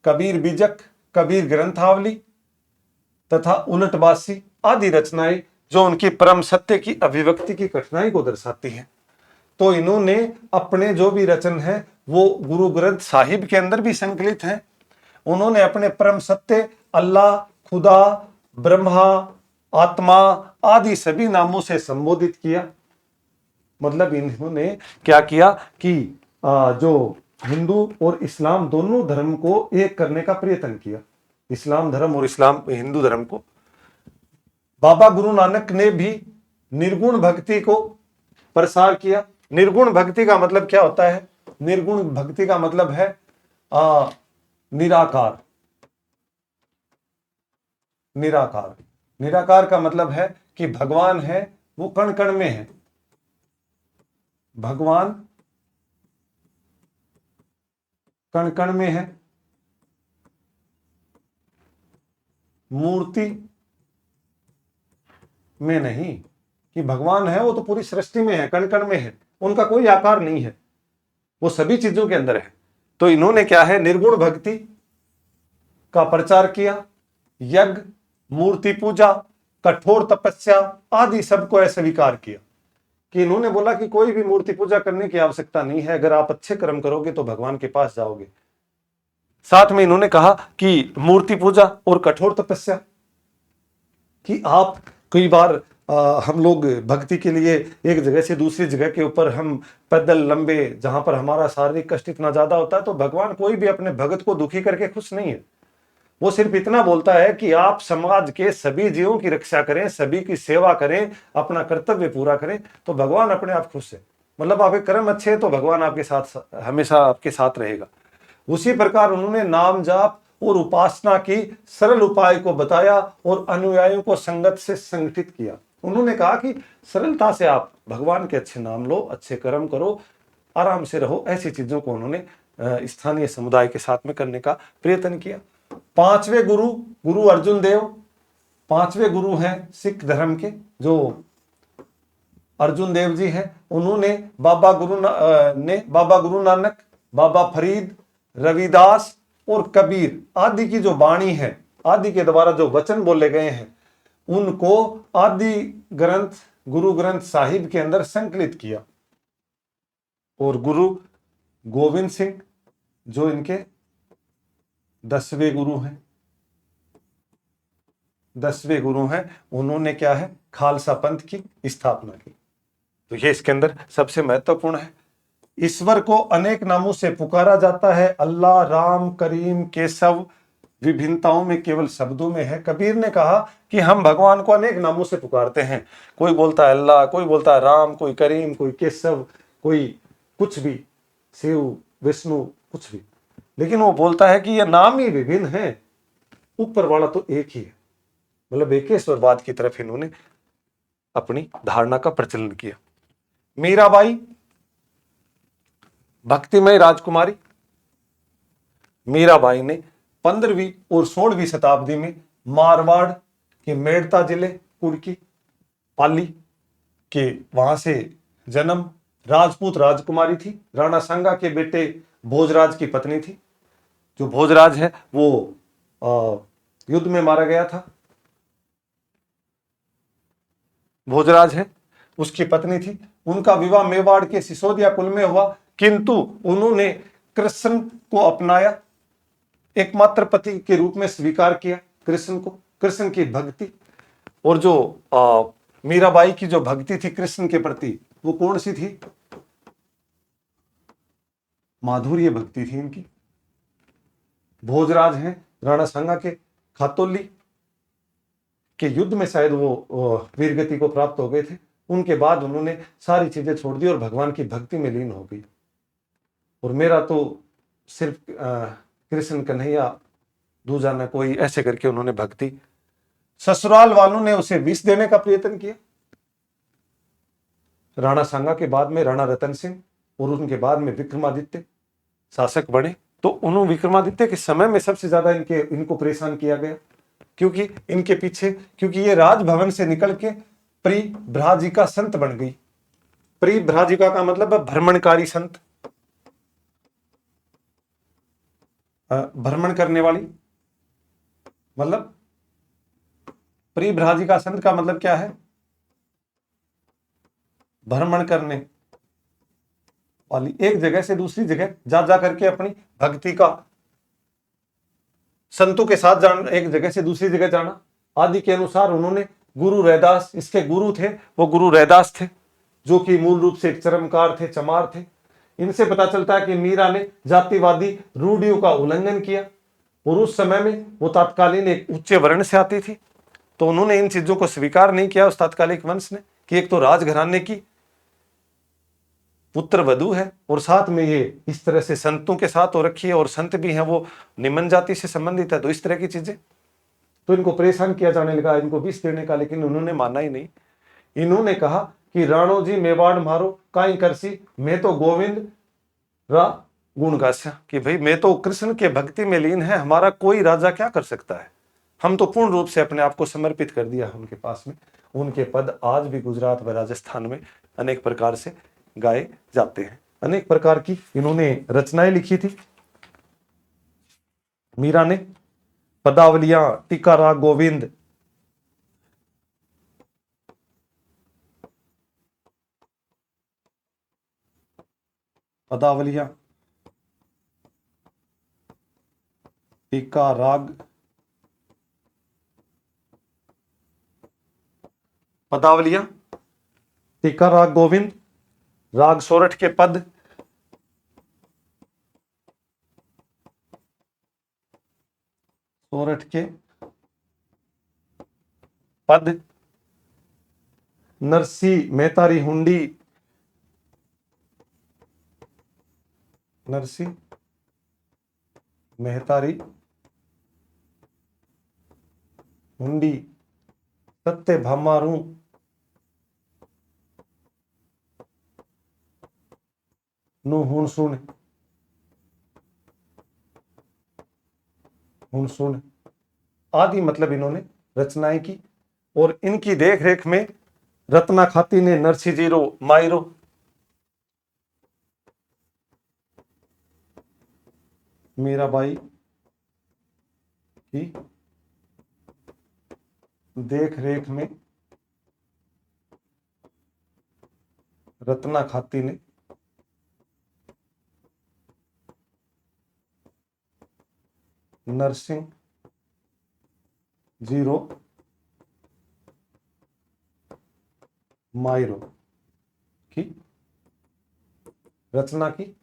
कबीर बीजक, कबीर ग्रंथावली तथा उलटबासी आदि रचनाएं जो उनकी परम सत्य की अभिव्यक्ति की कठिनाई को दर्शाती हैं, तो इन्होंने अपने जो भी रचन है वो गुरु ग्रंथ साहिब के अंदर भी संकलित है। उन्होंने अपने परम सत्य अल्लाह, खुदा, ब्रह्मा, आत्मा आदि सभी नामों से संबोधित किया। मतलब इन्होंने क्या किया कि जो हिंदू और इस्लाम दोनों धर्म को एक करने का प्रयत्न किया, इस्लाम धर्म और हिंदू धर्म को। बाबा गुरु नानक ने भी निर्गुण भक्ति को प्रसार किया। निर्गुण भक्ति का मतलब क्या होता है? निर्गुण भक्ति का मतलब है निराकार। निराकार का मतलब है कि भगवान है वो कण कण में है, भगवान कण कण में है, मूर्ति में नहीं। कि भगवान है वो तो पूरी सृष्टि में है, कण कण में है, उनका कोई आकार नहीं है, वो सभी चीजों के अंदर है। तो इन्होंने क्या है, निर्गुण भक्ति का प्रचार किया। यज्ञ, मूर्ति पूजा, कठोर तपस्या आदि सबको अस्वीकार किया। कि इन्होंने बोला कि कोई भी मूर्ति पूजा करने की आवश्यकता नहीं है, अगर आप अच्छे कर्म करोगे तो भगवान के पास जाओगे। साथ में इन्होंने कहा कि मूर्ति पूजा और कठोर तपस्या, कि आप कई बार हम लोग भक्ति के लिए एक जगह से दूसरी जगह के ऊपर हम पैदल लंबे, जहां पर हमारा शारीरिक कष्ट इतना ज्यादा होता है, तो भगवान कोई भी अपने भगत को दुखी करके खुश नहीं है। वो सिर्फ इतना बोलता है कि आप समाज के सभी जीवों की रक्षा करें, सभी की सेवा करें, अपना कर्तव्य पूरा करें, तो भगवान अपने आप खुश है। मतलब आपके कर्म अच्छे हैं तो भगवान आपके साथ हमेशा आपके साथ रहेगा। उसी प्रकार उन्होंने नाम जाप और उपासना की सरल उपाय को बताया और अनुयायियों को संगत से संगठित किया। उन्होंने कहा कि सरलता से आप भगवान के अच्छे नाम लो, अच्छे कर्म करो, आराम से रहो। ऐसी चीजों को उन्होंने स्थानीय समुदाय के साथ में करने का प्रयत्न किया। पांचवें गुरु, गुरु अर्जुन देव पांचवें गुरु हैं सिख धर्म के, जो अर्जुन देव जी हैं। उन्होंने बाबा गुरु नानक, बाबा फरीद, रविदास और कबीर आदि की जो वाणी है, आदि के द्वारा जो वचन बोले गए हैं, उनको आदि ग्रंथ गुरु ग्रंथ साहिब के अंदर संकलित किया। और गुरु गोविंद सिंह जो इनके 10वें गुरु हैं, 10वें गुरु हैं, उन्होंने क्या है, खालसा पंथ की स्थापना की। तो ये इसके अंदर सबसे महत्वपूर्ण है। ईश्वर को अनेक नामों से पुकारा जाता है, अल्लाह, राम, करीम, केशव, विभिन्नताओं में केवल शब्दों में है। कबीर ने कहा कि हम भगवान को अनेक नामों से पुकारते हैं। कोई बोलता है अल्लाह, कोई बोलता है राम, कोई करीम, कोई केशव, कोई कुछ भी, शिव, विष्णु, कुछ भी, लेकिन वो बोलता है कि ये नाम ही विभिन्न हैं, ऊपर वाला तो एक ही है। मतलब एकेश्वरवाद की तरफ इन्होंने अपनी धारणा का प्रचलन किया। मीराबाई भक्तिमय राजकुमारी। मीराबाई ने 15वीं और 16वीं शताब्दी में मारवाड़ के मेड़ता जिले कुर्की पाली के वहां से जन्म, राजपूत राजकुमारी थी। राणा सांगा के बेटे भोजराज की पत्नी थी। जो भोजराज है वो युद्ध में मारा गया था। भोजराज है, उसकी पत्नी थी। उनका विवाह मेवाड़ के सिसोदिया कुल में हुआ, किंतु उन्होंने कृष्ण को अपनाया, एकमात्र पति के रूप में स्वीकार किया कृष्ण को, कृष्ण की भक्ति। और जो मीराबाई की जो भक्ति थी कृष्ण के प्रति, वो कौन सी थी? माधुर्य भक्ति थी इनकी। भोजराज हैं राणा सांगा के खातोली के युद्ध में शायद वो वीरगति को प्राप्त हो गए थे। उनके बाद उन्होंने सारी चीजें छोड़ दी और भगवान की भक्ति में लीन हो गई। और मेरा तो सिर्फ कृष्ण कन्हैया, दूजा न कोई, ऐसे करके उन्होंने भक्ति। ससुराल वालों ने उसे विष देने का प्रयत्न किया। राणा सांगा के बाद में राणा रतन सिंह और उनके बाद में विक्रमादित्य शासक बने। तो उन्होंने विक्रमादित्य के समय में सबसे ज्यादा इनको परेशान किया गया, क्योंकि इनके पीछे, क्योंकि ये राजभवन से निकल के परिभ्राजिका संत बन गई। परिभ्राजिका का मतलब है भ्रमणकारी संत, भ्रमण करने वाली। मतलब परिभ्राजिका संत का मतलब क्या है? भ्रमण करने वाली, एक जगह से दूसरी जगह जा जा करके अपनी भक्ति का, संतों के साथ जाना, एक जगह से दूसरी जगह जाना। आदि के अनुसार उन्होंने गुरु रैदास, इसके गुरु थे वो गुरु रैदास थे, जो कि मूल रूप से एक चरमकार थे, चमार थे। इनसे पता चलता है कि मीरा ने जातिवादी रूढ़ियों का उल्लंघन किया। और उस समय में वो तात्कालीन एक उच्च वर्ण से आती थी, तो उन्होंने इन चीजों को स्वीकार नहीं किया उस तात्कालिक वंश ने, कि एक तो राजघराने की पुत्र वधू है और साथ में ये इस तरह से संतों के साथ हो रखी है, और संत भी हैं वो निम्न जाति से संबंधित है। तो इस तरह की चीजें, तो इनको परेशान किया जाने लगा, इनको विष देने का, लेकिन उन्होंने माना ही नहीं। इन्होंने कहा कि राणो जी मेवाड़ मारो काई करसी, मैं तो गोविंद रा गुण गास्या, कि भाई मैं तो कृष्ण के भक्ति में लीन है, हमारा कोई राजा क्या कर सकता है। हम तो पूर्ण रूप से अपने आप को समर्पित कर दिया उनके पास में। उनके पद आज भी गुजरात व राजस्थान में अनेक प्रकार से गाए जाते हैं। अनेक प्रकार की इन्होंने रचनाएं लिखी थी मीरा ने, पदावलियां, टीका, राग गोविंद, पदावलियां, टीका, राग, पदावलियां, टीका, राग गोविंद, राग सोरठ के पद, सोरठ के पद, नरसी मेहतारी हुंडी, नरसी मेहतारी हुंडी सत्य भामारू नु हुणसुण हुणसुण आदि मतलब इन्होंने रचनाएं की। और इनकी देखरेख में रत्ना खाती ने नरसिंह मायरो मीराबाई की देख रेख में रत्ना खाती ने नरसिंह जीरो मायरो की रचना की।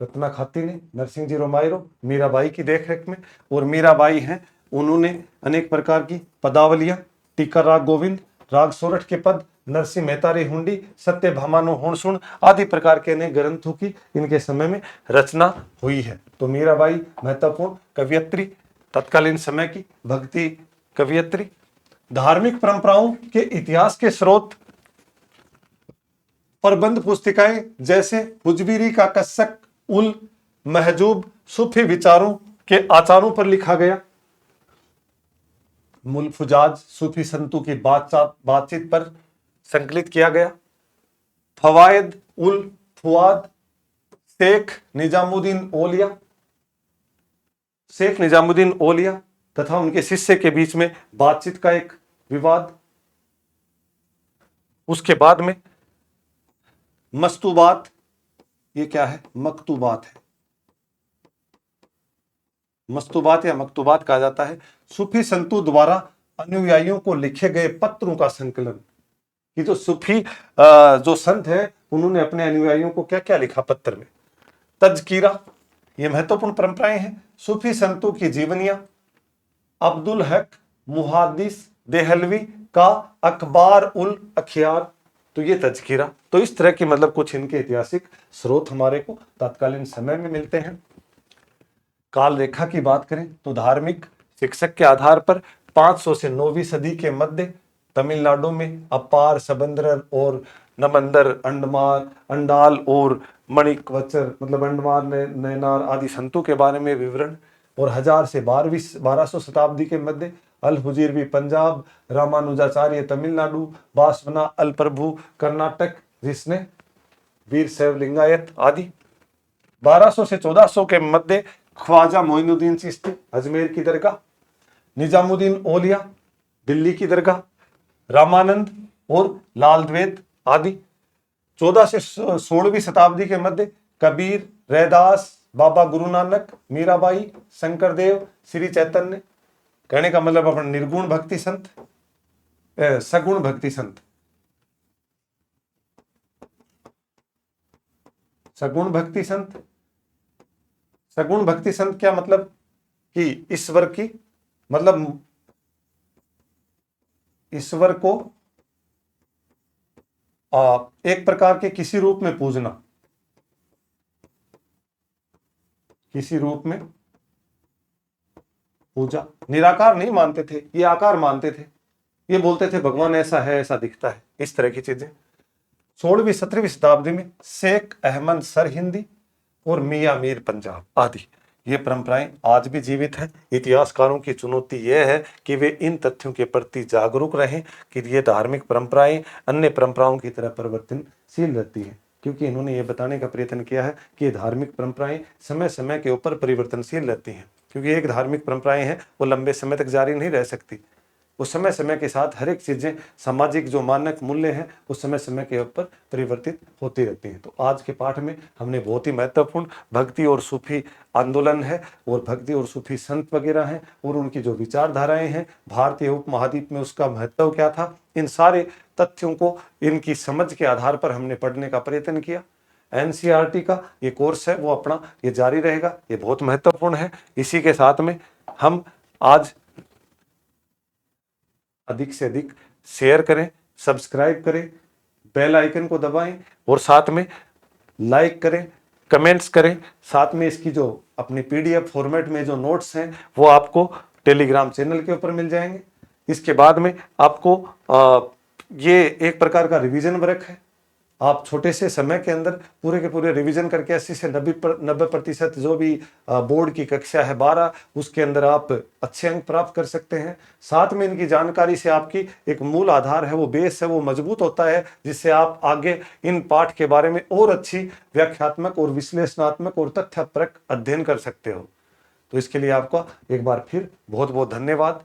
रत्ना खाती ने नरसिंह जीरो मायरो मीराबाई की देखरेख में। और मीराबाई हैं, उन्होंने अनेक प्रकार की पदावलियां, टीका राग गोविंद, राग सोरठ के पद, नरसिंह मेहतारी हुंडी, सत्य भामानु हुणसुण आदि प्रकार के अनेक ग्रंथों की इनके समय में रचना हुई है। तो मीराबाई महत्वपूर्ण कवियत्री, तत्कालीन समय की भक्ति कवियत्री। धार्मिक परंपराओं के इतिहास के स्रोत प्रबंध पुस्तिकाएं जैसे हुजबीरी का कस्सक उल महजूब सूफी विचारों के आचारों पर लिखा गया, मुलफुजाज सूफी संतों की बातचीत पर संकलित किया गया, फवायद उल फुआद शेख निजामुद्दीन ओलिया तथा उनके शिष्य के बीच में बातचीत का एक विवाद। उसके बाद में मस्तूबात, ये क्या है? मकतूबात है। मस्तूबात या मकतूबात कहा जाता है सूफी संतों द्वारा अनुयायियों को लिखे गए पत्रों का संकलन। ये जो सूफी जो संत है, उन्होंने अपने अनुयायियों को क्या क्या लिखा पत्र में। तजकीरा, ये महत्वपूर्ण परंपराएं हैं। सूफी संतों की जीवनियां, अब्दुल हक मुहादिस देहलवी का अखबार उल अखियार, तो ये तजकीरा। तो इस तरह की मतलब कुछ इनके ऐतिहासिक स्रोत हमारे को तत्कालीन समय में मिलते हैं। काल रेखा की बात करें तो धार्मिक शिक्षक के आधार पर 500 से 9वीं सदी के मध्य तमिलनाडु में अपार, सबंदर और नमंदर, अंडमार, अंडाल और मणिकवचर मतलब अंडमार नैनार आदि संतों के बारे में विवरण। और 1000 से 1200 शताब्दी के मध्य अल हुजीरवी पंजाब, रामानुजाचार्य तमिलनाडु, बासवना अल प्रभु कर्नाटक, जिसने वीर शैव लिंगायत आदि। 1200 से 1400 के मध्य ख्वाजा मोइनुद्दीन चिश्ती अजमेर की दरगाह, निजामुद्दीन औलिया दिल्ली की दरगाह, रामानंद और लाल द्वैत आदि। 14 से 16वीं शताब्दी के मध्य कबीर, रैदास, बाबा गुरु नानक, मीराबाई, शंकरदेव, श्री चैतन्य। कहने का मतलब अपन निर्गुण भक्ति संत, सगुण भक्ति संत। सगुण भक्ति संत, सगुण भक्ति संत क्या मतलब कि ईश्वर की मतलब ईश्वर को एक प्रकार के किसी रूप में पूजना, किसी रूप में पूजा। निराकार नहीं मानते थे, ये आकार मानते थे। ये बोलते थे भगवान ऐसा है, ऐसा दिखता है, इस तरह की चीजें। 16वीं 17वीं शताब्दी में शेख अहमद सर हिंदी और मियां मीर पंजाब आदि ये परंपराएं आज भी जीवित हैं। इतिहासकारों की चुनौती यह है कि वे इन तथ्यों के प्रति जागरूक रहें कि ये धार्मिक परंपराएं अन्य परंपराओं की तरह परिवर्तनशील रहती हैं, क्योंकि इन्होंने ये बताने का प्रयत्न किया है कि धार्मिक परंपराएं समय समय के ऊपर परिवर्तनशील रहती हैं, क्योंकि एक धार्मिक परंपराएं हैं वो लंबे समय तक जारी नहीं रह सकती। वो समय समय के साथ हर एक चीजें, सामाजिक जो मानक मूल्य हैं वो समय समय के ऊपर परिवर्तित होती रहती हैं। तो आज के पाठ में हमने बहुत ही महत्वपूर्ण भक्ति और सूफी आंदोलन है और भक्ति और सूफी संत वगैरह हैं और उनकी जो विचारधाराएं हैं, भारतीय उपमहाद्वीप में उसका महत्व क्या था, इन सारे तथ्यों को इनकी समझ के आधार पर हमने पढ़ने का प्रयत्न किया। एनसीईआरटी का ये कोर्स है वो अपना ये जारी रहेगा, ये बहुत महत्वपूर्ण है। इसी के साथ में हम आज अधिक से अधिक शेयर करें, सब्सक्राइब करें, बेल आइकन को दबाएं और साथ में लाइक करें, कमेंट्स करें। साथ में इसकी जो अपनी पीडीएफ फॉर्मेट में जो नोट्स हैं वो आपको टेलीग्राम चैनल के ऊपर मिल जाएंगे। इसके बाद में आपको ये एक प्रकार का रिवीजन वर्क है। आप छोटे से समय के अंदर पूरे के पूरे रिवीजन करके 80 से 90% जो भी बोर्ड की कक्षा है 12 उसके अंदर आप अच्छे अंक प्राप्त कर सकते हैं। साथ में इनकी जानकारी से आपकी एक मूल आधार है, वो बेस है, वो मजबूत होता है, जिससे आप आगे इन पाठ के बारे में और अच्छी व्याख्यात्मक और विश्लेषणात्मक और तथ्यपरक अध्ययन कर सकते हो। तो इसके लिए आपका एक बार फिर बहुत बहुत धन्यवाद।